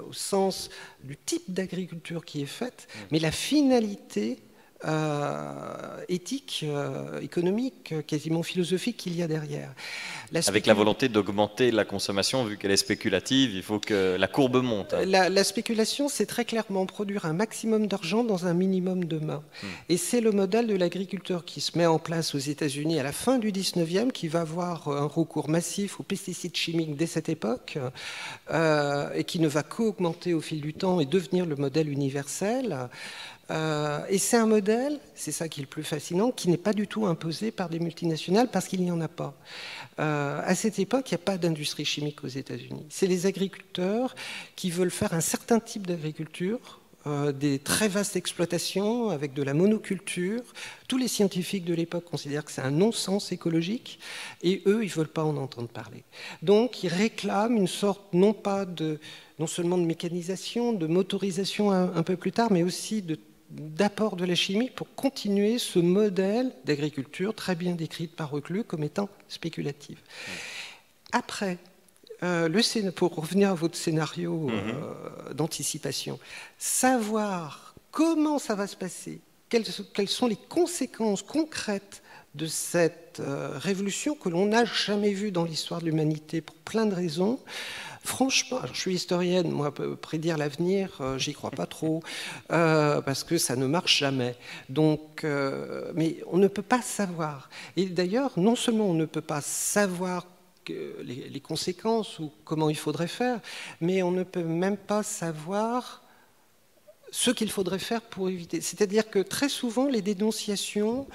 au sens du type d'agriculture qui est faite, mais la finalité éthique, économique, quasiment philosophique qu'il y a derrière. Avec la volonté d'augmenter la consommation, vu qu'elle est spéculative, il faut que la courbe monte. La spéculation, c'est très clairement produire un maximum d'argent dans un minimum de main. Et c'est le modèle de l'agriculteur qui se met en place aux États-Unis à la fin du 19e, qui va avoir un recours massif aux pesticides chimiques dès cette époque, et qui ne va qu'augmenter au fil du temps et devenir le modèle universel. Et c'est un modèle, c'est ça qui est le plus fascinant, qui n'est pas du tout imposé par des multinationales parce qu'il n'y en a pas. À cette époque, il n'y a pas d'industrie chimique aux États-Unis. C'est les agriculteurs qui veulent faire un certain type d'agriculture, des très vastes exploitations avec de la monoculture. Tous les scientifiques de l'époque considèrent que c'est un non-sens écologique et eux, ils ne veulent pas en entendre parler. Donc, ils réclament une sorte, non seulement de mécanisation, de motorisation un peu plus tard, mais aussi d'apport de la chimie pour continuer ce modèle d'agriculture très bien décrite par Reclus comme étant spéculative. Après, pour revenir à votre scénario d'anticipation, savoir comment ça va se passer, quelles sont les conséquences concrètes de cette révolution que l'on n'a jamais vue dans l'histoire de l'humanité pour plein de raisons. Franchement, alors je suis historienne, moi, prédire l'avenir, j'y crois pas trop, parce que ça ne marche jamais. Donc, mais on ne peut pas savoir. Et d'ailleurs, non seulement on ne peut pas savoir les conséquences ou comment il faudrait faire, mais on ne peut même pas savoir ce qu'il faudrait faire pour éviter. C'est-à-dire que très souvent, les dénonciations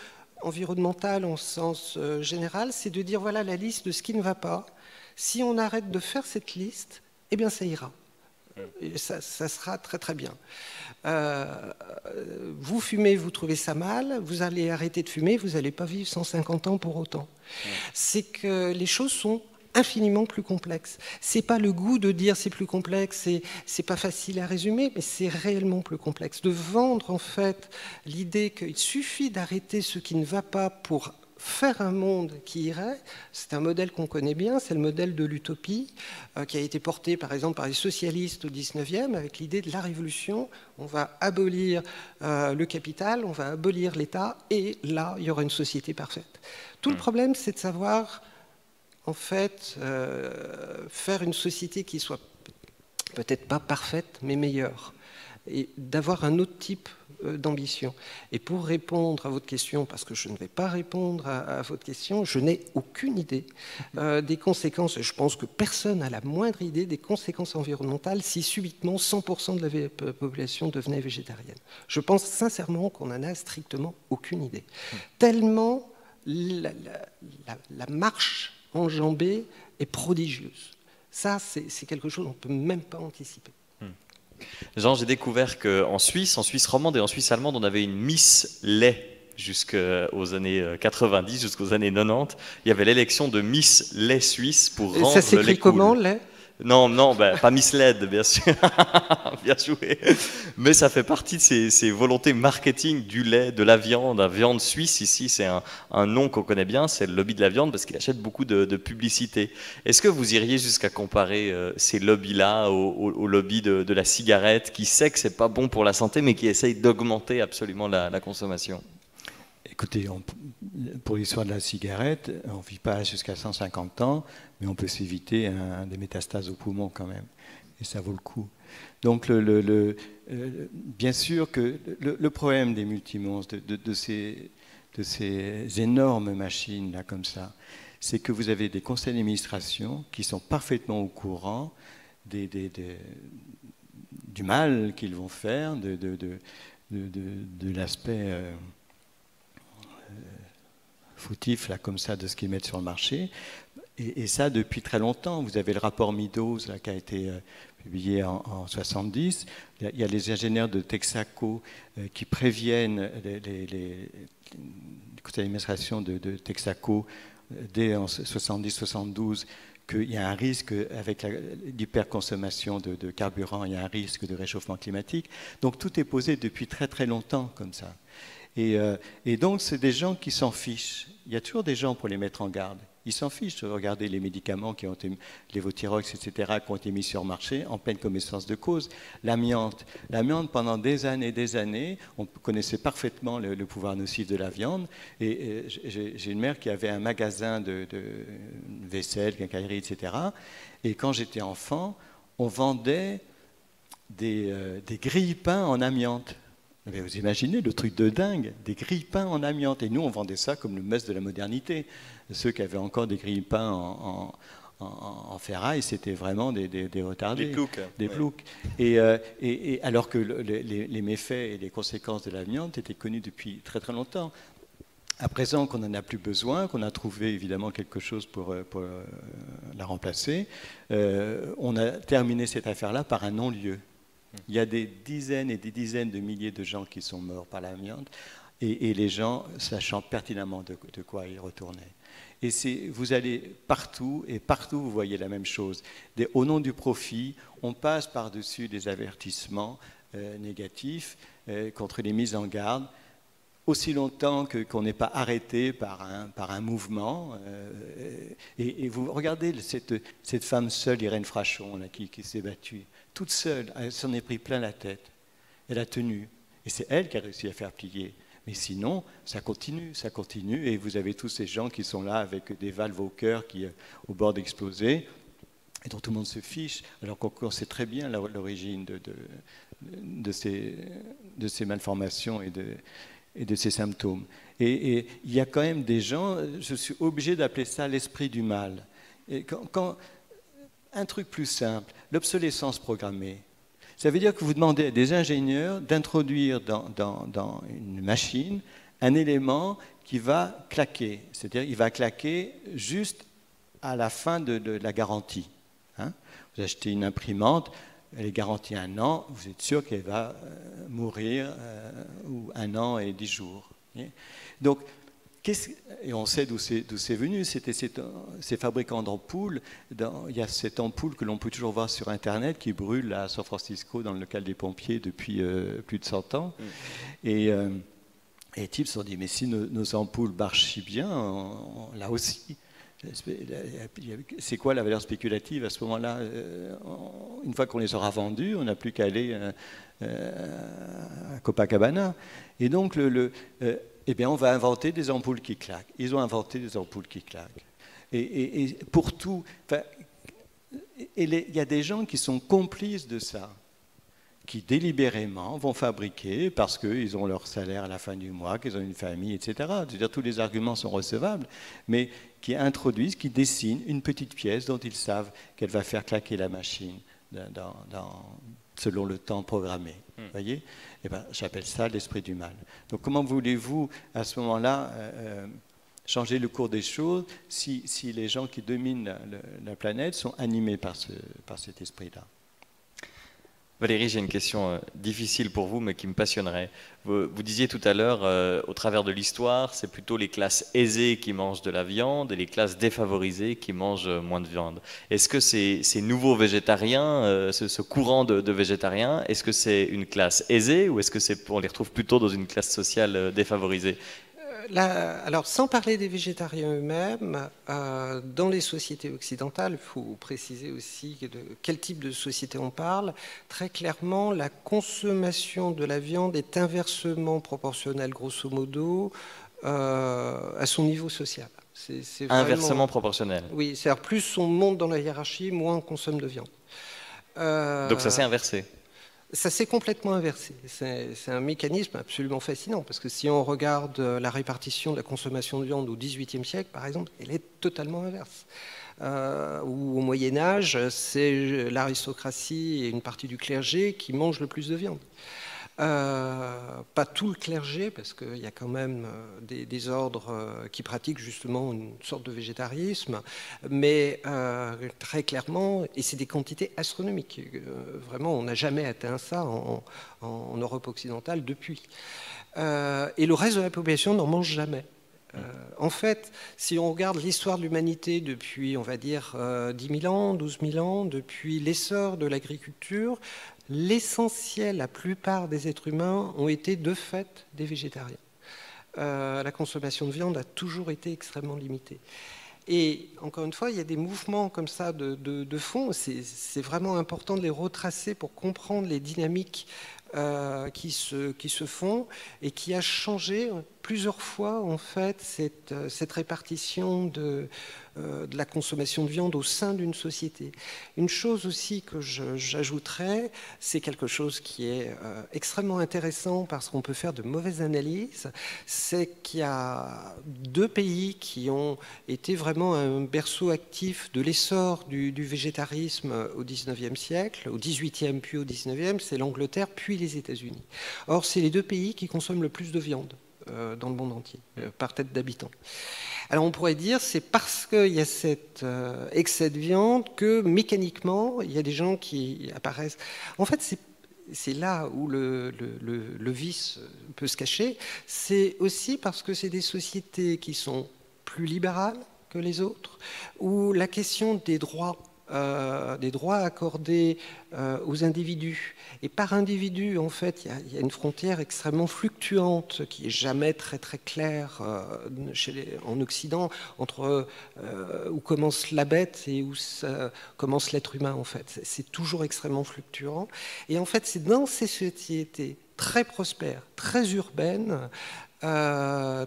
environnementales en sens général, c'est de dire voilà la liste de ce qui ne va pas. Si on arrête de faire cette liste, eh bien ça ira. Et ça sera très très bien. Vous fumez, vous trouvez ça mal, vous allez arrêter de fumer, vous n'allez pas vivre 150 ans pour autant. C'est que les choses sont infiniment plus complexes. C'est pas le goût de dire c'est plus complexe, c'est pas facile à résumer, mais c'est réellement plus complexe. De vendre en fait l'idée qu'il suffit d'arrêter ce qui ne va pas pour faire un monde qui irait, c'est un modèle qu'on connaît bien, c'est le modèle de l'utopie qui a été porté par exemple par les socialistes au 19e avec l'idée de la révolution. On va abolir le capital, on va abolir l'État et là, il y aura une société parfaite. Tout le problème, c'est de savoir en fait faire une société qui soit peut-être pas parfaite, mais meilleure et d'avoir un autre type d'ambition. Et pour répondre à votre question, parce que je ne vais pas répondre à votre question, je n'ai aucune idée des conséquences, et je pense que personne n'a la moindre idée des conséquences environnementales si subitement 100% de la population devenait végétarienne. Je pense sincèrement qu'on n'en a strictement aucune idée. Tellement la marche enjambée est prodigieuse. Ça, c'est quelque chose qu'on ne peut même pas anticiper. Jean, j'ai découvert qu'en Suisse romande et en Suisse allemande, on avait une Miss lait jusqu'aux années 90, jusqu'aux années 90. Il y avait l'élection de Miss lait suisse pour rendre le lait cool. Ça s'écrit comment, lait ? Non, pas Miss LED, bien sûr. Bien joué. Mais ça fait partie de ces volontés marketing du lait, de la viande suisse. Ici, c'est un nom qu'on connaît bien, c'est le lobby de la viande, parce qu'il achète beaucoup de publicité. Est-ce que vous iriez jusqu'à comparer ces lobbies-là au lobby de la cigarette, qui sait que c'est pas bon pour la santé, mais qui essaye d'augmenter absolument la consommation ? Écoutez, pour l'histoire de la cigarette, on ne vit pas jusqu'à 150 ans, mais on peut s'éviter des métastases au poumon quand même. Et ça vaut le coup. Donc, bien sûr que le problème des multimonstres, de ces énormes machines là comme ça, c'est que vous avez des conseils d'administration qui sont parfaitement au courant du mal qu'ils vont faire, de l'aspect fautif là comme ça de ce qu'ils mettent sur le marché, et ça depuis très longtemps. Vous avez le rapport Meadows là, qui a été publié en 70. Il y a les ingénieurs de Texaco qui préviennent les conseils d'administration de Texaco dès en 70-72 qu'il y a un risque avec l'hyperconsommation de carburant, il y a un risque de réchauffement climatique. Donc tout est posé depuis très très longtemps comme ça. Et donc, c'est des gens qui s'en fichent. Il y a toujours des gens pour les mettre en garde. Ils s'en fichent de regarder les médicaments qui ont été, les Votirox, etc., qui ont été mis sur le marché en pleine connaissance de cause. L'amiante, pendant des années, on connaissait parfaitement le pouvoir nocif de la viande. Et j'ai une mère qui avait un magasin de vaisselle, quincaillerie, etc. Et quand j'étais enfant, on vendait des grille-pains en amiante. Mais vous imaginez le truc de dingue, des grille-pains en amiante. Et nous, on vendait ça comme le must de la modernité. Ceux qui avaient encore des grille-pains en ferraille, c'était vraiment des retardés. Des ploucs. Et alors que les méfaits et les conséquences de l'amiante étaient connus depuis très très longtemps. À présent qu'on n'en a plus besoin, qu'on a trouvé évidemment quelque chose pour la remplacer, on a terminé cette affaire-là par un non-lieu. Il y a des dizaines et des dizaines de milliers de gens qui sont morts par l'amiante et les gens sachant pertinemment de quoi ils retournaient. Et vous allez partout et partout vous voyez la même chose. Au nom du profit, on passe par-dessus des avertissements négatifs contre les mises en garde aussi longtemps qu'on n'est pas arrêté par un mouvement. Et vous regardez cette femme seule, Irène Frachon, là, qui s'est battue. Toute seule, elle s'en est pris plein la tête. Elle a tenu. Et c'est elle qui a réussi à faire plier Mais sinon, ça continue, et vous avez tous ces gens qui sont là avec des valves au cœur qui au bord d'exploser, et dont tout le monde se fiche, alors qu'on sait très bien l'origine de ces malformations et de ces symptômes. Et il y a quand même des gens, je suis obligé d'appeler ça l'esprit du mal. Et un truc plus simple, l'obsolescence programmée. Ça veut dire que vous demandez à des ingénieurs d'introduire dans une machine un élément qui va claquer. C'est-à-dire qu'il va claquer juste à la fin de la garantie. Hein? Vous achetez une imprimante, elle est garantie 1 an, vous êtes sûr qu'elle va mourir ou 1 an et 10 jours. Donc, et on sait d'où c'est venu, c'était ces fabricants d'ampoules. Il y a cette ampoule que l'on peut toujours voir sur Internet qui brûle à San Francisco dans le local des pompiers depuis plus de 100 ans. Et les types se sont dit, mais si nos ampoules marchent si bien, là aussi. C'est quoi la valeur spéculative à ce moment-là? Une fois qu'on les aura vendus, on n'a plus qu'à aller à Copacabana. Et donc, eh bien, on va inventer des ampoules qui claquent. Ils ont inventé des ampoules qui claquent. Et pour tout, il y a des gens qui sont complices de ça, qui délibérément vont fabriquer parce qu'ils ont leur salaire à la fin du mois, qu'ils ont une famille, etc. C'est-à-dire tous les arguments sont recevables, mais qui introduisent, qui dessinent une petite pièce dont ils savent qu'elle va faire claquer la machine selon le temps programmé. Voyez, eh ben, j'appelle ça l'esprit du mal. Donc comment voulez-vous, à ce moment-là, changer le cours des choses si les gens qui dominent la planète sont animés par cet esprit-là? Valérie, j'ai une question difficile pour vous, mais qui me passionnerait. Vous disiez tout à l'heure, au travers de l'histoire, c'est plutôt les classes aisées qui mangent de la viande et les classes défavorisées qui mangent moins de viande. Est-ce que ces nouveaux végétariens, ce courant de végétariens, est-ce que c'est une classe aisée ou est-ce que on les retrouve plutôt dans une classe sociale défavorisée? Alors, sans parler des végétariens eux-mêmes, dans les sociétés occidentales, il faut préciser aussi de quel type de société on parle. Très clairement, la consommation de la viande est inversement proportionnelle, grosso modo, à son niveau social. C'est vraiment, inversement proportionnelle. Oui, c'est-à-dire plus on monte dans la hiérarchie, moins on consomme de viande. Donc ça s'est inversé. Ça s'est complètement inversé. C'est un mécanisme absolument fascinant, parce que si on regarde la répartition de la consommation de viande au XVIIIe siècle, par exemple, elle est totalement inverse. Ou au Moyen-Âge, c'est l'aristocratie et une partie du clergé qui mangent le plus de viande. Pas tout le clergé, parce qu'il y a quand même des ordres qui pratiquent justement une sorte de végétarisme, mais très clairement, et c'est des quantités astronomiques. Vraiment, on n'a jamais atteint ça en Europe occidentale depuis. Et le reste de la population n'en mange jamais. En fait, si on regarde l'histoire de l'humanité depuis, on va dire, 10 000 ans, 12 000 ans, depuis l'essor de l'agriculture, l'essentiel, la plupart des êtres humains ont été de fait des végétariens. La consommation de viande a toujours été extrêmement limitée. Et encore une fois, il y a des mouvements comme ça de fond. C'est vraiment important de les retracer pour comprendre les dynamiques qui se font et qui a changé plusieurs fois en fait cette répartition de la consommation de viande au sein d'une société. Une chose aussi que j'ajouterais, c'est quelque chose qui est extrêmement intéressant parce qu'on peut faire de mauvaises analyses, c'est qu'il y a 2 pays qui ont été vraiment un berceau actif de l'essor du végétarisme au XIXe siècle, au XVIIIe puis au XIXe, c'est l'Angleterre puis les États-Unis. Or, c'est les 2 pays qui consomment le plus de viande dans le monde entier, par tête d'habitant. Alors on pourrait dire c'est parce qu'il y a cet excès de viande que mécaniquement il y a des gens qui apparaissent. En fait c'est là où le vice peut se cacher. C'est aussi parce que c'est des sociétés qui sont plus libérales que les autres, où la question des droits accordés aux individus. Et par individu, en fait, il y a une frontière extrêmement fluctuante qui est jamais très très claire en Occident entre où commence la bête et où commence l'être humain. En fait, c'est toujours extrêmement fluctuant. Et en fait, c'est dans ces sociétés très prospères, très urbaines,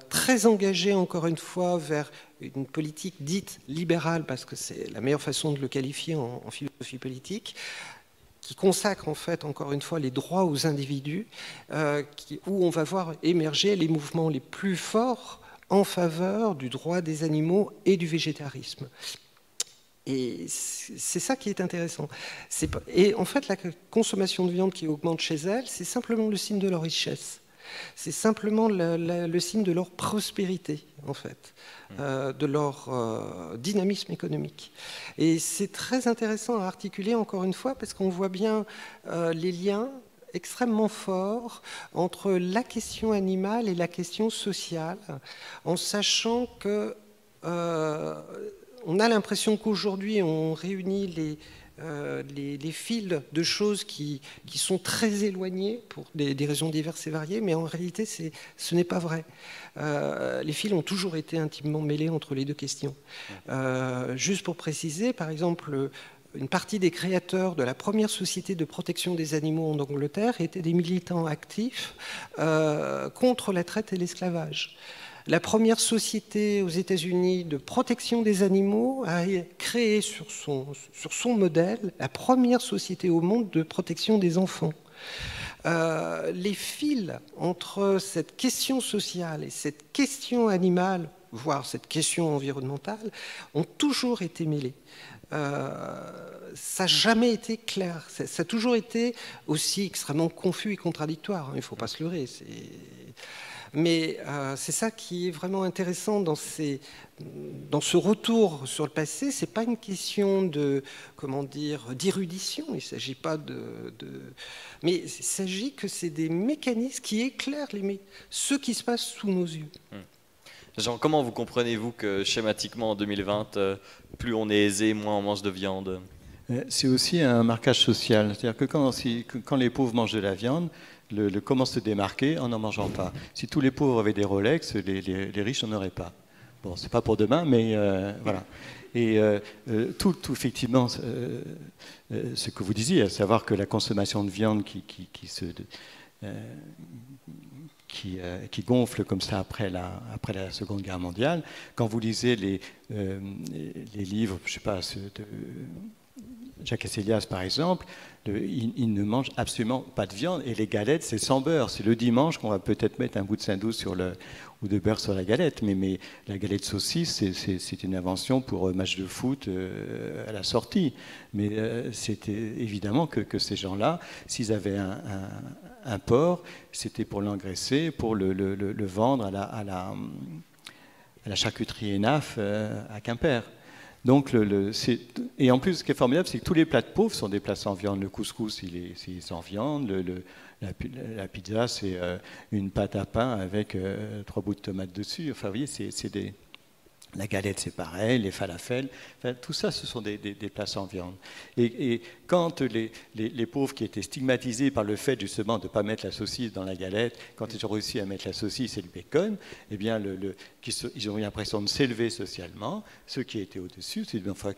très engagé encore une fois vers une politique dite libérale, parce que c'est la meilleure façon de le qualifier en philosophie politique, qui consacre en fait encore une fois les droits aux individus, où on va voir émerger les mouvements les plus forts en faveur du droit des animaux et du végétarisme. Et c'est ça qui est intéressant. Et en fait, la consommation de viande qui augmente chez elles, c'est simplement le signe de leur richesse. C'est simplement le signe de leur prospérité, en fait, de leur dynamisme économique. Et c'est très intéressant à articuler, encore une fois, parce qu'on voit bien les liens extrêmement forts entre la question animale et la question sociale, en sachant que on a l'impression qu'aujourd'hui, on réunit les fils de choses qui sont très éloignées pour des raisons diverses et variées, mais en réalité, ce n'est pas vrai. Les fils ont toujours été intimement mêlés entre les deux questions. Juste pour préciser, par exemple, une partie des créateurs de la première société de protection des animaux en Angleterre étaient des militants actifs contre la traite et l'esclavage. La première société aux États-Unis de protection des animaux a créé sur son modèle la première société au monde de protection des enfants. Les fils entre cette question sociale et cette question animale, voire cette question environnementale, ont toujours été mêlés. Ça n'a jamais été clair, ça a toujours été aussi extrêmement confus et contradictoire, il ne faut pas se leurrer. Mais c'est ça qui est vraiment intéressant dans ce retour sur le passé. Ce n'est pas une question d'érudition, il ne s'agit pas mais il s'agit que c'est des mécanismes qui éclairent ce qui se passe sous nos yeux. Jean, comment vous comprenez-vous que schématiquement en 2020, plus on est aisé, moins on mange de viande? C'est aussi un marquage social. C'est-à-dire que quand les pauvres mangent de la viande, comment se démarquer en n'en mangeant pas? Si tous les pauvres avaient des Rolex, les riches n'en auraient pas. Bon, c'est pas pour demain, mais voilà. Et tout effectivement, ce que vous disiez, à savoir que la consommation de viande qui gonfle comme ça après la Seconde Guerre mondiale, quand vous lisez les livres, je sais pas, ceux de Jacques Asselias par exemple, il ne mange absolument pas de viande, et les galettes c'est sans beurre. C'est le dimanche qu'on va peut-être mettre un bout de Saint-Douce ou de beurre sur la galette, mais la galette saucisse c'est une invention pour match de foot à la sortie. Mais c'était évidemment que ces gens-là, s'ils avaient un porc, c'était pour l'engraisser, pour le vendre à la charcuterie Enaf à Quimper. Donc, et en plus, ce qui est formidable, c'est que tous les plats de pauvres sont des plats sans viande. Le couscous, il est sans viande. La pizza, c'est une pâte à pain avec 3 bouts de tomates dessus. Enfin, vous voyez, la galette, c'est pareil, les falafels. Enfin, tout ça, ce sont des plats sans viande. Et quand les pauvres qui étaient stigmatisés par le fait, justement, de ne pas mettre la saucisse dans la galette, quand ils ont réussi à mettre la saucisse et le bacon, eh bien, ils ont eu l'impression de s'élever socialement. Ceux qui étaient au-dessus, c'est dit, enfin,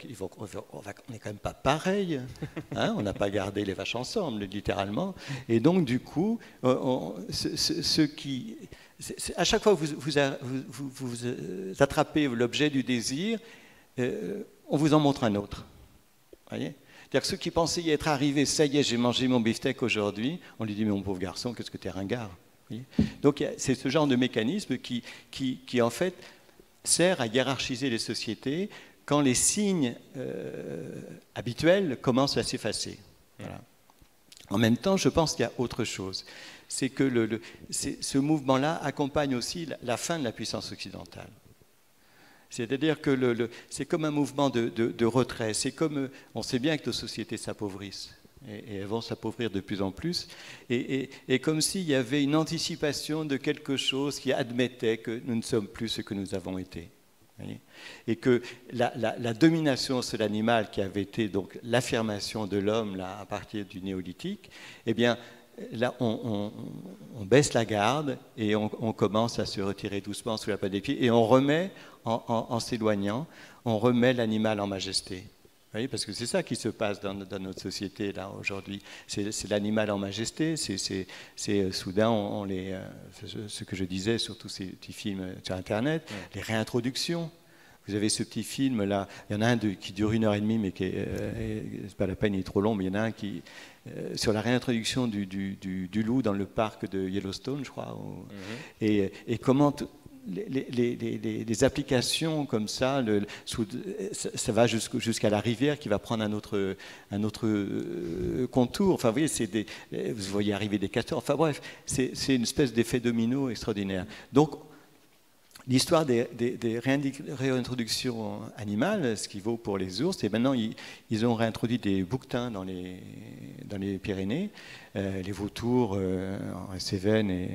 on n'est quand même pas pareil. Hein, on n'a pas gardé les vaches ensemble, littéralement. Et donc, du coup, ceux qui... À chaque fois que vous attrapez l'objet du désir, on vous en montre un autre. Voyez ? C'est-à-dire que ceux qui pensaient y être arrivés, ça y est, j'ai mangé mon beefsteak aujourd'hui, on lui dit, mais mon pauvre garçon, qu'est-ce que t'es ringard. Voyez ? Donc c'est ce genre de mécanisme qui, en fait, sert à hiérarchiser les sociétés quand les signes habituels commencent à s'effacer. Voilà. En même temps, je pense qu'il y a autre chose. C'est que ce mouvement-là accompagne aussi la fin de la puissance occidentale. C'est-à-dire que c'est comme un mouvement de retrait. C'est comme, on sait bien que nos sociétés s'appauvrissent, et elles vont s'appauvrir de plus en plus, et comme s'il y avait une anticipation de quelque chose qui admettait que nous ne sommes plus ce que nous avons été. Et que la domination sur l'animal, qui avait été donc l'affirmation de l'homme là, à partir du néolithique, eh bien, là, on baisse la garde et on commence à se retirer doucement sous la patte des pieds et on remet, en s'éloignant, on remet l'animal en majesté. Oui, parce que c'est ça qui se passe dans notre société là aujourd'hui. C'est l'animal en majesté. C'est soudain ce que je disais sur tous ces petits films sur Internet, les réintroductions. Vous avez ce petit film là. Il y en a un qui dure 1h30, mais qui c'est pas la peine, il est trop long. Mais il y en a un qui sur la réintroduction du loup dans le parc de Yellowstone, je crois. Et comment les applications comme ça, ça va jusqu'à la rivière qui va prendre un autre contour. Enfin, vous voyez, vous voyez arriver des castors. Enfin bref, c'est une espèce d'effet domino extraordinaire. Donc, l'histoire des réintroductions animales, ce qui vaut pour les ours, et maintenant ils ont réintroduit des bouquetins dans les Pyrénées, les vautours en Cévennes et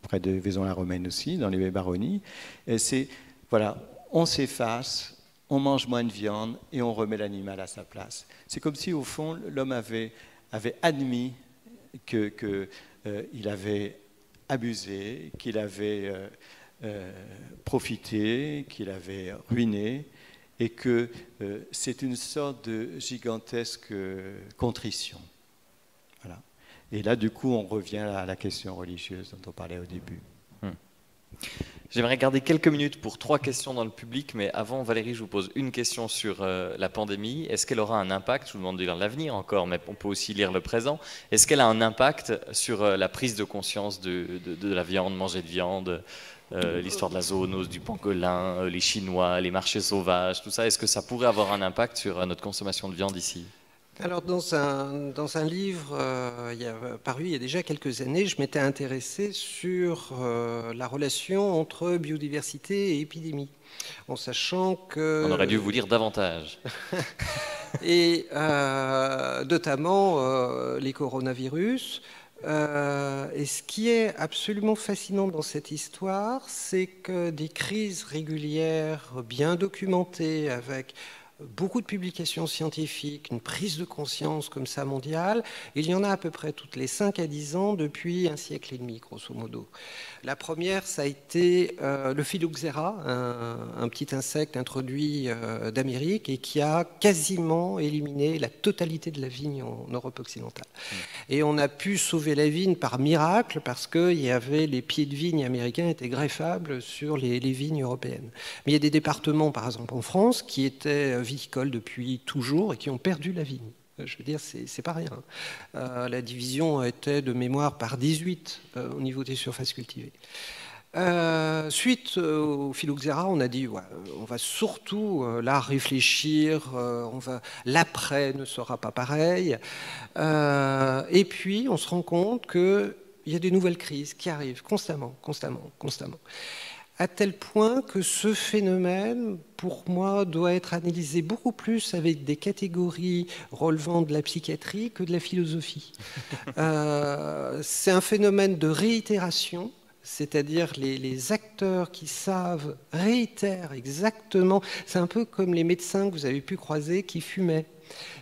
près de Vaison-la-Romaine aussi, dans les baronnies. Et voilà, on s'efface, on mange moins de viande et on remet l'animal à sa place. C'est comme si au fond l'homme avait admis qu'il avait abusé, qu'il avait profité, qu'il avait ruiné, et que c'est une sorte de gigantesque contrition. Voilà. Et là, du coup, on revient à la question religieuse dont on parlait au début. J'aimerais garder quelques minutes pour 3 questions dans le public, mais avant, Valérie, je vous pose une question sur la pandémie. Est-ce qu'elle aura un impact, je vous demande de lire l'avenir encore, mais on peut aussi lire le présent. Est-ce qu'elle a un impact sur la prise de conscience de la viande, manger de viande, l'histoire de la zoonose, du pangolin, les Chinois, les marchés sauvages, tout ça? Est-ce que ça pourrait avoir un impact sur notre consommation de viande ici? Alors, dans un livre paru il y a déjà quelques années, je m'étais intéressé sur la relation entre biodiversité et épidémie, en sachant que... On aurait dû vous lire davantage. Et notamment les coronavirus. Et ce qui est absolument fascinant dans cette histoire, c'est que des crises régulières, bien documentées, avec beaucoup de publications scientifiques, une prise de conscience comme ça mondiale, il y en a à peu près toutes les 5 à 10 ans depuis un siècle et demi, grosso modo. La première, ça a été le phylloxéra, un petit insecte introduit d'Amérique et qui a quasiment éliminé la totalité de la vigne en Europe occidentale. Et on a pu sauver la vigne par miracle parce que les pieds de vigne américains étaient greffables sur les vignes européennes. Mais il y a des départements, par exemple en France, qui étaient viticoles depuis toujours et qui ont perdu la vigne. Je veux dire, c'est pas rien. La division était de mémoire par 18 au niveau des surfaces cultivées. Suite au phylloxéra, on a dit on va surtout là réfléchir, l'après ne sera pas pareil. Et puis on se rend compte qu'il y a des nouvelles crises qui arrivent constamment. À tel point que ce phénomène, pour moi, doit être analysé beaucoup plus avec des catégories relevant de la psychiatrie que de la philosophie. C'est un phénomène de réitération, c'est-à-dire les acteurs qui savent réitèrent exactement. C'est un peu comme les médecins que vous avez pu croiser qui fumaient.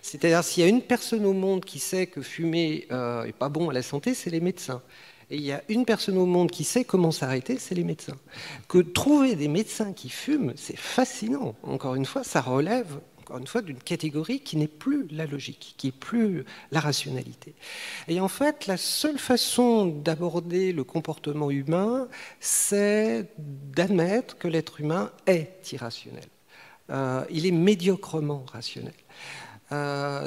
C'est-à-dire s'il y a une personne au monde qui sait que fumer n'est pas bon à la santé, c'est les médecins. Et il y a une personne au monde qui sait comment s'arrêter, c'est les médecins. Que trouver des médecins qui fument, c'est fascinant. Encore une fois, ça relève d'une catégorie qui n'est plus la logique, qui n'est plus la rationalité. Et en fait, la seule façon d'aborder le comportement humain, c'est d'admettre que l'être humain est irrationnel. Il est médiocrement rationnel.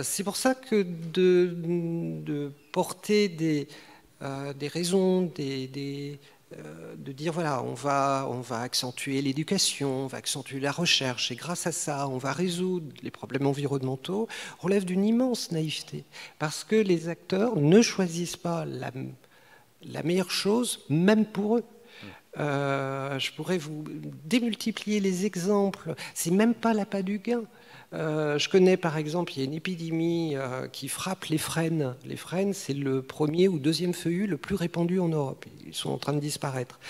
C'est pour ça que de porter des raisons, de dire voilà, on va accentuer l'éducation, on va accentuer la recherche, et grâce à ça, on va résoudre les problèmes environnementaux, relève d'une immense naïveté. Parce que les acteurs ne choisissent pas la meilleure chose, même pour eux. Je pourrais vous démultiplier les exemples. C'est même pas l'appât du gain. Je connais par exemple, il y a une épidémie qui frappe les frênes. Les frênes, c'est le premier ou deuxième feuillu le plus répandu en Europe. Ils sont en train de disparaître.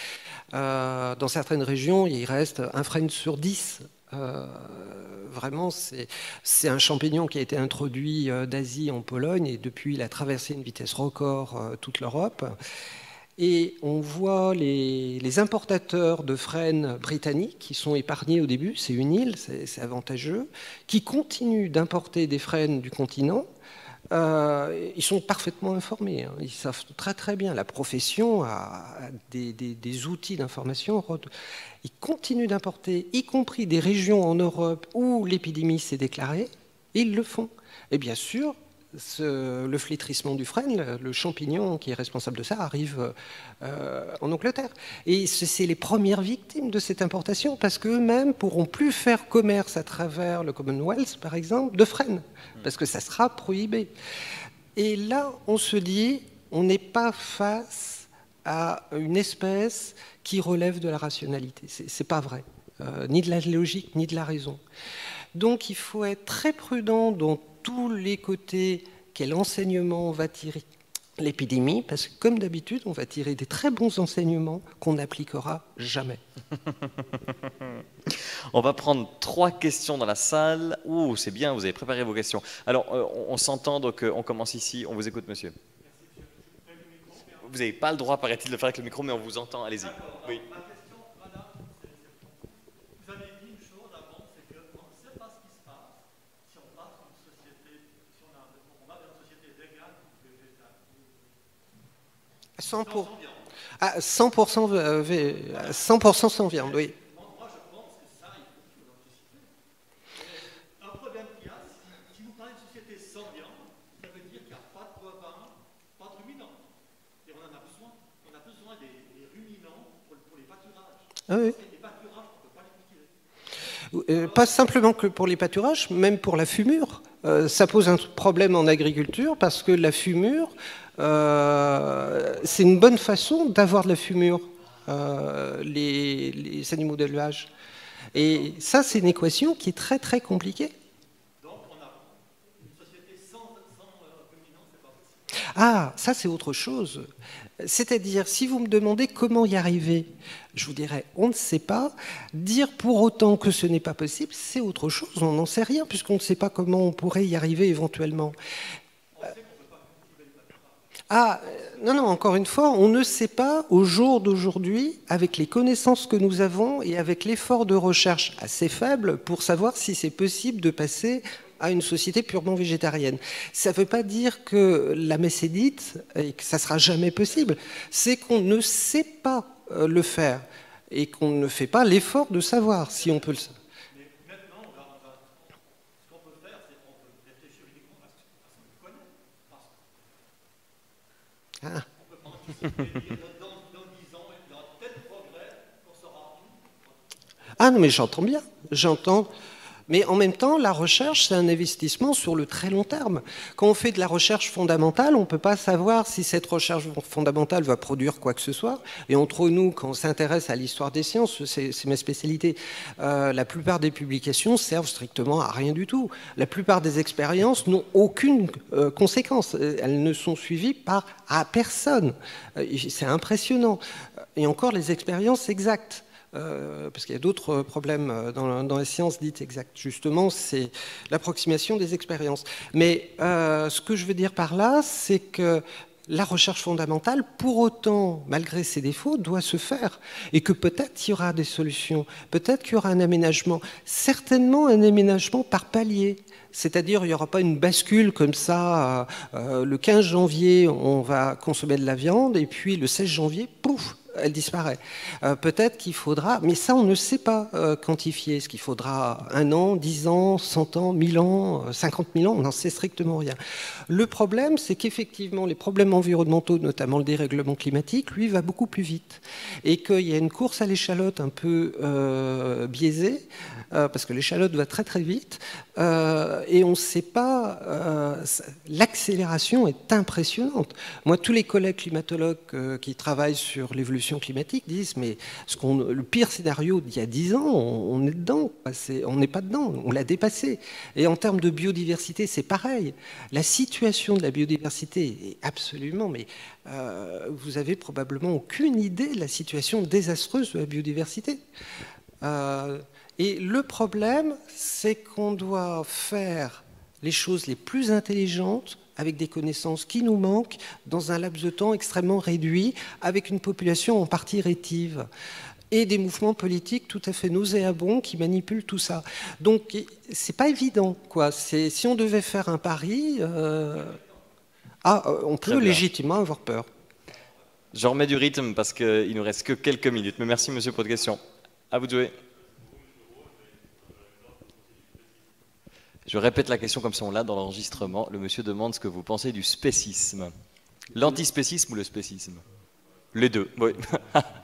Dans certaines régions, il reste un frêne sur 10. Vraiment, c'est un champignon qui a été introduit d'Asie en Pologne et depuis, il a traversé une vitesse record toute l'Europe. Et on voit les importateurs de frênes britanniques qui sont épargnés au début, c'est une île, c'est avantageux, qui continuent d'importer des frênes du continent. Ils sont parfaitement informés, hein. Ils savent très très bien. La profession a des outils d'information. Ils continuent d'importer, y compris des régions en Europe où l'épidémie s'est déclarée, et ils le font. Et bien sûr, le flétrissement du frêne, le champignon qui est responsable de ça, arrive en Angleterre. Et c'est les premières victimes de cette importation, parce qu'eux-mêmes ne pourront plus faire commerce à travers le Commonwealth, par exemple, de frêne, parce que ça sera prohibé. Et là, on se dit, on n'est pas face à une espèce qui relève de la rationalité. C'est pas vrai, ni de la logique, ni de la raison. Donc il faut être très prudent dans tous les côtés, quel enseignement on va tirer l'épidémie, parce que comme d'habitude, on va tirer des très bons enseignements qu'on n'appliquera jamais. On va prendre 3 questions dans la salle. Ouh, c'est bien, vous avez préparé vos questions. Alors, on s'entend, donc on commence ici. On vous écoute, monsieur. Vous n'avez pas le droit, paraît-il, de le faire avec le micro, mais on vous entend. Allez-y. Oui. À 100% sans viande, oui. Moi, je pense que ça, il faut l'anticiper. Un problème qu'il y a, si vous parlez de société sans viande, ça veut dire qu'il n'y a pas de bovins, pas de ruminants. Et on en a besoin. On a besoin des ruminants pour les pâturages. Ah oui. Les pâturages, on ne peut pas les cultiver. Pas simplement que pour les pâturages, même pour la fumure. Ça pose un problème en agriculture parce que la fumure, c'est une bonne façon d'avoir de la fumure, les animaux d'élevage. Et ça, c'est une équation qui est très très compliquée. Donc, on a une société sans ruminants, c'est pas possible. Ah, ça c'est autre chose. C'est-à-dire, si vous me demandez comment y arriver, je vous dirais, on ne sait pas. Dire pour autant que ce n'est pas possible, c'est autre chose. On n'en sait rien, puisqu'on ne sait pas comment on pourrait y arriver éventuellement. Non, encore une fois, on ne sait pas au jour d'aujourd'hui, avec les connaissances que nous avons et avec l'effort de recherche assez faible, pour savoir si c'est possible de passer à une société purement végétarienne. Ça ne veut pas dire que la messe est dite et que ça ne sera jamais possible. C'est qu'on ne sait pas le faire et qu'on ne fait pas l'effort de savoir si on peut le savoir. Mais maintenant, ce qu'on peut faire, c'est qu'on peut réfléchir uniquement à ce qu'on connaît. Parce qu'on peut pas anticiper. Dans 10 ans, il y aura tel progrès qu'on saura tout. Ah non, mais j'entends bien. J'entends. Mais en même temps, la recherche, c'est un investissement sur le très long terme. Quand on fait de la recherche fondamentale, on ne peut pas savoir si cette recherche fondamentale va produire quoi que ce soit. Et entre nous, quand on s'intéresse à l'histoire des sciences, c'est ma spécialité, la plupart des publications servent strictement à rien du tout. La plupart des expériences n'ont aucune conséquence. Elles ne sont suivies par à personne. C'est impressionnant. Et encore les expériences exactes. Parce qu'il y a d'autres problèmes dans la science dite exacte. Justement, c'est l'approximation des expériences. Mais ce que je veux dire par là, c'est que la recherche fondamentale, pour autant, malgré ses défauts, doit se faire. Et que peut-être il y aura des solutions, peut-être qu'il y aura un aménagement, certainement un aménagement par palier. C'est-à-dire, il n'y aura pas une bascule comme ça, le 15 janvier, on va consommer de la viande, et puis le 16 janvier, pouf, elle disparaît. Peut-être qu'il faudra, mais ça on ne sait pas quantifier, est-ce qu'il faudra 1 an, 10 ans, 100 ans, 1000 ans, 50 000 ans, on n'en sait strictement rien. Le problème, c'est qu'effectivement, les problèmes environnementaux, notamment le dérèglement climatique, lui, va beaucoup plus vite. Et qu'il y a une course à l'échalote un peu biaisée, parce que l'échalote va très très vite, et on ne sait pas, l'accélération est impressionnante. Moi, tous les collègues climatologues qui travaillent sur l'évolution climatique disent, mais le pire scénario d'il y a 10 ans, on est dedans, on n'est pas dedans, on l'a dépassé. Et en termes de biodiversité, c'est pareil. La situation de la biodiversité est absolument, mais vous avez probablement aucune idée de la situation désastreuse de la biodiversité. Et le problème, c'est qu'on doit faire les choses les plus intelligentes avec des connaissances qui nous manquent, dans un laps de temps extrêmement réduit, avec une population en partie rétive, et des mouvements politiques tout à fait nauséabonds qui manipulent tout ça. Donc, c'est pas évident, quoi. Si on devait faire un pari, on peut légitimement avoir peur. Je remets du rythme parce qu'il nous reste que quelques minutes. Mais merci, monsieur, pour votre question. À vous de jouer. Je répète la question comme ça on l'a dans l'enregistrement. Le monsieur demande ce que vous pensez du spécisme. L'antispécisme ou le spécisme? Les deux, oui.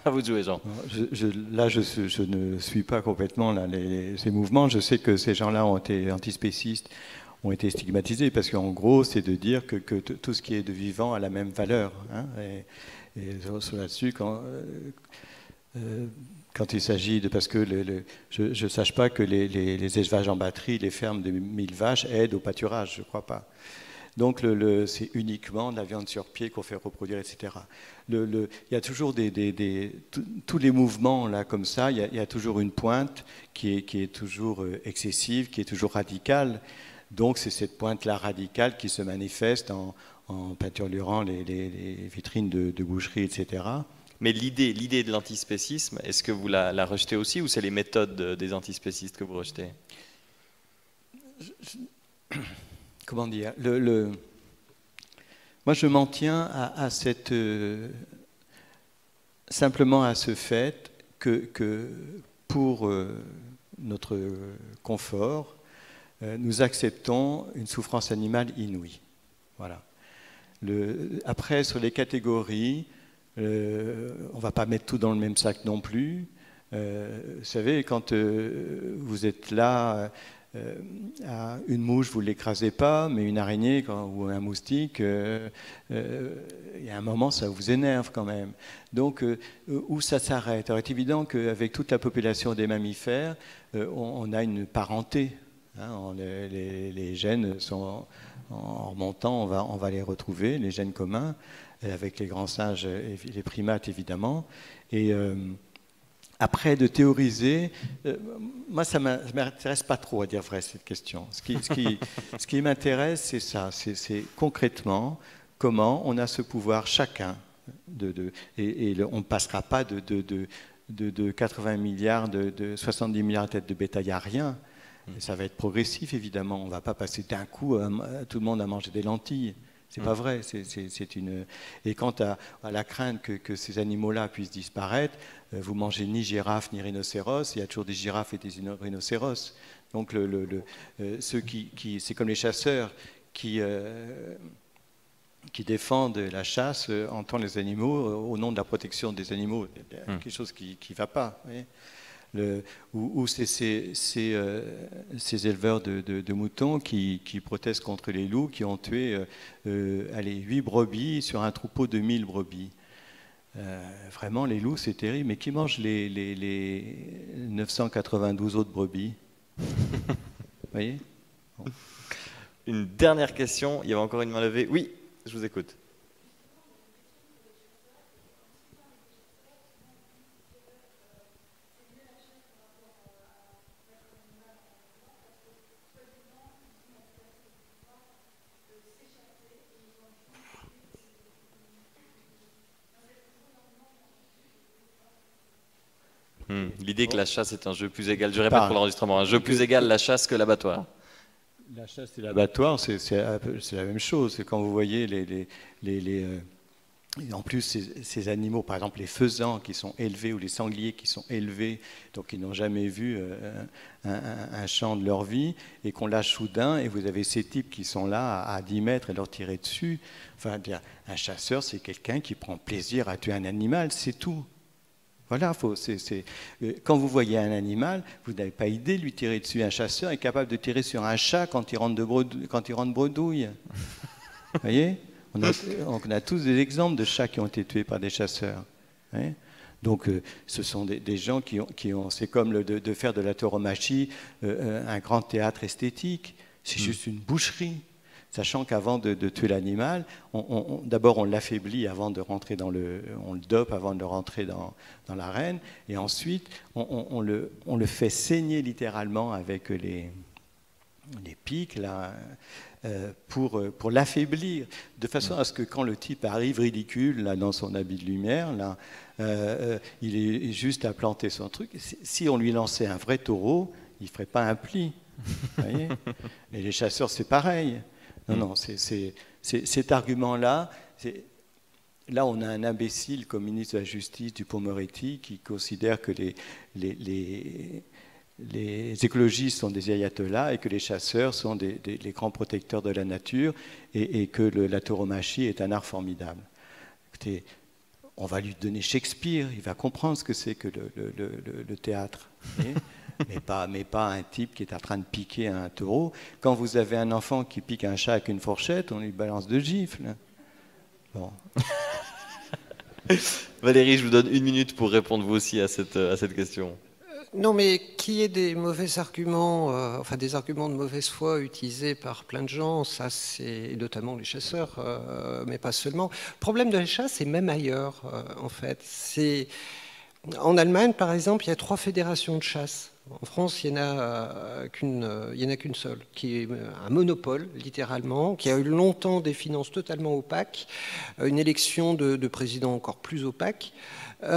À vous de jouer, Jean. Je ne suis pas complètement là, ces mouvements. Je sais que ces gens-là ont été antispécistes, ont été stigmatisés, parce qu'en gros, c'est de dire que tout ce qui est de vivant a la même valeur. Hein, et là-dessus, quand il s'agit de... Parce que je ne sache pas que les élevages en batterie, les fermes de 1000 vaches aident au pâturage, je ne crois pas. Donc c'est uniquement de la viande sur pied qu'on fait reproduire, etc. Il y a toujours tous les mouvements là comme ça, il y a toujours une pointe qui est toujours excessive, qui est toujours radicale. Donc c'est cette pointe-là radicale qui se manifeste en peinturlurant les vitrines de boucherie, etc. Mais l'idée de l'antispécisme, est-ce que vous la rejetez aussi ou c'est les méthodes des antispécistes que vous rejetez? Comment dire, moi je m'en tiens simplement à ce fait que pour notre confort, nous acceptons une souffrance animale inouïe. Voilà. Après, sur les catégories, on ne va pas mettre tout dans le même sac non plus. Vous savez, quand vous êtes là... une mouche, vous ne l'écrasez pas, mais une araignée ou un moustique, il y a un moment, ça vous énerve quand même. Donc, où ça s'arrête? Alors, il est évident qu'avec toute la population des mammifères, on a une parenté. Hein, les gènes sont, en remontant, on va les retrouver, les gènes communs, avec les grands singes et les primates, évidemment. Et... après, de théoriser, moi, ça ne m'intéresse pas trop, à dire vrai, cette question. Ce qui m'intéresse, c'est ça, c'est concrètement comment on a ce pouvoir chacun, on ne passera pas de 80 milliards, de 70 milliards de têtes de bétail à rien. Et ça va être progressif, évidemment. On ne va pas passer d'un coup tout le monde à manger des lentilles. C'est pas vrai. Et quant à la crainte que ces animaux-là puissent disparaître, vous mangez ni girafe ni rhinocéros, il y a toujours des girafes et des rhinocéros. Donc c'est comme les chasseurs qui défendent la chasse en tant les animaux au nom de la protection des animaux. Quelque chose qui ne va pas. Vous voyez, ou c'est ces éleveurs de moutons qui protestent contre les loups, qui ont tué 8 brebis sur un troupeau de 1000 brebis. Vraiment, les loups, c'est terrible. Mais qui mange les 992 autres brebis? Vous voyez? Bon. Une dernière question. Il y avait encore une main levée. Oui, je vous écoute. L'idée que la chasse est un jeu plus égal, je répète pour l'enregistrement, un jeu plus égal la chasse que l'abattoir. La chasse et l'abattoir, c'est la même chose. C'est quand vous voyez en plus ces animaux, par exemple les faisans qui sont élevés ou les sangliers qui sont élevés, donc ils n'ont jamais vu un champ de leur vie, et qu'on lâche soudain, et vous avez ces types qui sont là à 10 mètres et leur tirer dessus. Enfin, un chasseur, c'est quelqu'un qui prend plaisir à tuer un animal, c'est tout. Voilà, quand vous voyez un animal, vous n'avez pas idée de lui tirer dessus. Un chasseur est capable de tirer sur un chat quand il rentre bredouille. Vous voyez, on a tous des exemples de chats qui ont été tués par des chasseurs. Hein. Donc, ce sont des gens qui ont c'est comme de faire de la tauromachie un grand théâtre esthétique. C'est juste une boucherie. Sachant qu'avant de tuer l'animal, d'abord on l'affaiblit avant de rentrer on le dope avant de rentrer dans l'arène, et ensuite on le fait saigner littéralement avec pics là, pour l'affaiblir, de façon à ce que quand le type arrive ridicule là, dans son habit de lumière, là, il est juste à planter son truc. Si on lui lançait un vrai taureau, il ne ferait pas un pli. Vous voyez. Et les chasseurs, c'est pareil. Non, cet argument-là, là, on a un imbécile comme ministre de la Justice, Dupond-Moretti, qui considère que les écologistes sont des ayatollahs et que les chasseurs sont les grands protecteurs de la nature et que la tauromachie est un art formidable. Écoutez, on va lui donner Shakespeare, il va comprendre ce que c'est que le théâtre. Mais pas un type qui est en train de piquer un taureau. Quand vous avez un enfant qui pique un chat avec une fourchette, on lui balance 2 gifles. Bon. Valérie, je vous donne 1 minute pour répondre vous aussi à cette question. Non, mais qu'il y ait des mauvais arguments, enfin des arguments de mauvaise foi utilisés par plein de gens, ça c'est notamment les chasseurs, mais pas seulement. Le problème de la chasse, c'est même ailleurs, en fait. En Allemagne, par exemple, il y a 3 fédérations de chasse. En France, il n'y en a qu'une seule, qui est un monopole, littéralement, qui a eu longtemps des finances totalement opaques, une élection de président encore plus opaque. Et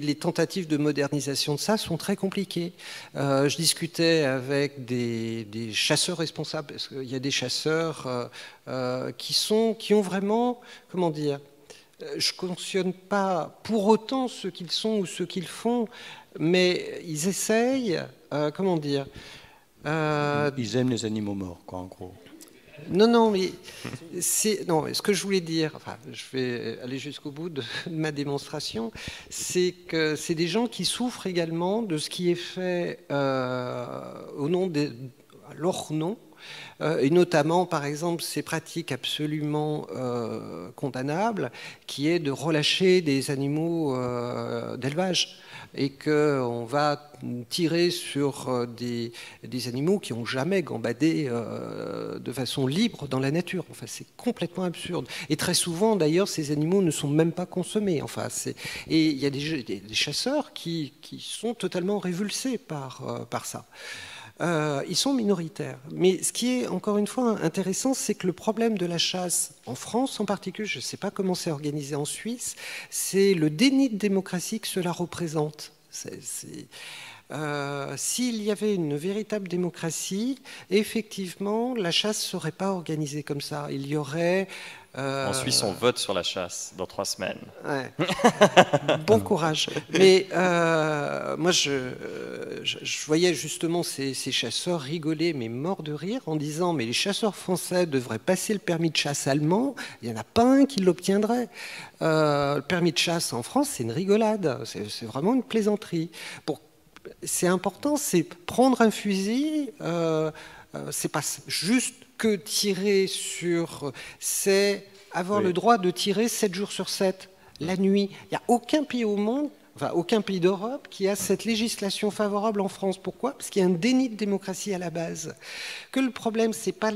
les tentatives de modernisation de ça sont très compliquées. Je discutais avec des chasseurs responsables, parce qu'il y a des chasseurs qui ont vraiment, comment dire, je ne cautionne pas pour autant ce qu'ils sont ou ce qu'ils font, mais ils essayent, comment dire... Ils aiment les animaux morts, quoi, en gros. Non, mais ce que je voulais dire, enfin, je vais aller jusqu'au bout de ma démonstration, c'est que c'est des gens qui souffrent également de ce qui est fait au nom à leur nom, et notamment, par exemple, ces pratiques absolument condamnables, qui est de relâcher des animaux d'élevage, et qu'on va tirer sur des animaux qui n'ont jamais gambadé de façon libre dans la nature. Enfin, c'est complètement absurde. Et très souvent, d'ailleurs, ces animaux ne sont même pas consommés. Enfin, et il y a des chasseurs qui sont totalement révulsés par ça. Ils sont minoritaires. Mais ce qui est, encore une fois, intéressant, c'est que le problème de la chasse, en France en particulier, je ne sais pas comment c'est organisé en Suisse, c'est le déni de démocratie que cela représente. S'il y avait une véritable démocratie, effectivement, la chasse ne serait pas organisée comme ça. Il y aurait... En Suisse, on vote sur la chasse dans 3 semaines. Ouais. Bon courage. Mais moi, je voyais justement ces chasseurs rigoler, mais morts de rire, en disant « mais les chasseurs français devraient passer le permis de chasse allemand, il n'y en a pas un qui l'obtiendrait. Le permis de chasse en France, c'est une rigolade, c'est vraiment une plaisanterie. C'est important, c'est prendre un fusil, c'est pas juste que tirer sur... c'est avoir le droit de tirer 7 jours sur 7, la nuit. Il n'y a aucun pays au monde, enfin aucun pays d'Europe qui a cette législation favorable en France. Pourquoi? Parce qu'il y a un déni de démocratie à la base. Que le problème, c'est pas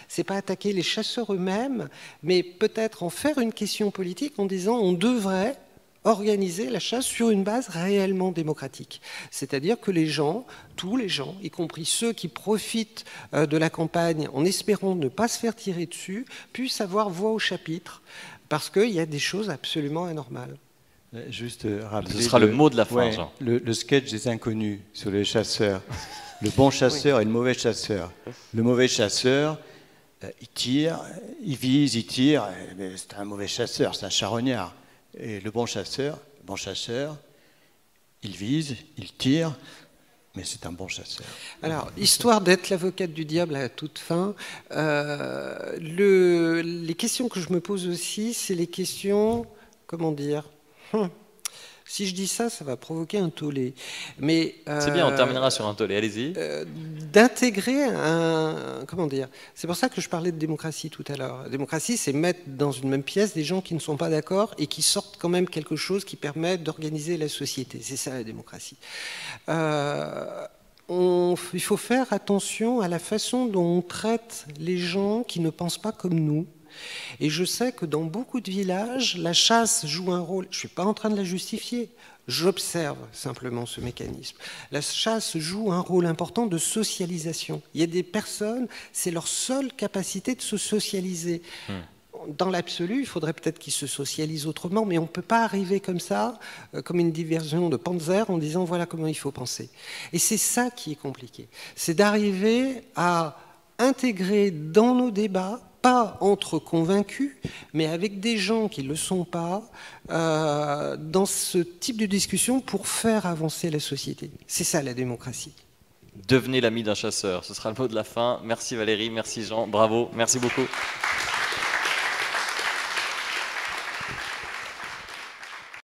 c'est pas attaquer les chasseurs eux-mêmes, mais peut-être en faire une question politique en disant on devrait organiser la chasse sur une base réellement démocratique. C'est-à-dire que les gens, tous les gens, y compris ceux qui profitent de la campagne en espérant ne pas se faire tirer dessus, puissent avoir voix au chapitre, parce qu'il y a des choses absolument anormales. Juste rappeler... Ce sera le mot de la fin, Jean. Le sketch des inconnus sur les chasseurs. Le bon chasseur et le mauvais chasseur. Le mauvais chasseur, il tire, il vise, il tire, c'est un mauvais chasseur, c'est un charognard. Et le bon chasseur, il vise, il tire, mais c'est un bon chasseur. Alors, histoire d'être l'avocate du diable à toute fin, les questions que je me pose aussi, c'est les questions, comment dire, si je dis ça, ça va provoquer un tollé. Mais c'est bien, on terminera sur un tollé, allez-y. D'intégrer comment dire, c'est pour ça que je parlais de démocratie tout à l'heure. La démocratie, c'est mettre dans une même pièce des gens qui ne sont pas d'accord et qui sortent quand même quelque chose qui permet d'organiser la société. C'est ça la démocratie. Il faut faire attention à la façon dont on traite les gens qui ne pensent pas comme nous. Et je sais que dans beaucoup de villages, la chasse joue un rôle, je ne suis pas en train de la justifier, J'observe simplement ce mécanisme. La chasse joue un rôle important de socialisation. Il y a des personnes, c'est leur seule capacité de se socialiser. Dans l'absolu, il faudrait peut-être qu'ils se socialisent autrement, mais on ne peut pas arriver comme ça, comme une diversion de Panzer, en disant voilà comment il faut penser. Et c'est ça qui est compliqué. C'est d'arriver à intégrer dans nos débats, pas entre convaincus, mais avec des gens qui ne le sont pas, dans ce type de discussion pour faire avancer la société. C'est ça la démocratie. Devenez l'ami d'un chasseur, ce sera le mot de la fin. Merci Valérie, merci Jean, bravo, merci beaucoup.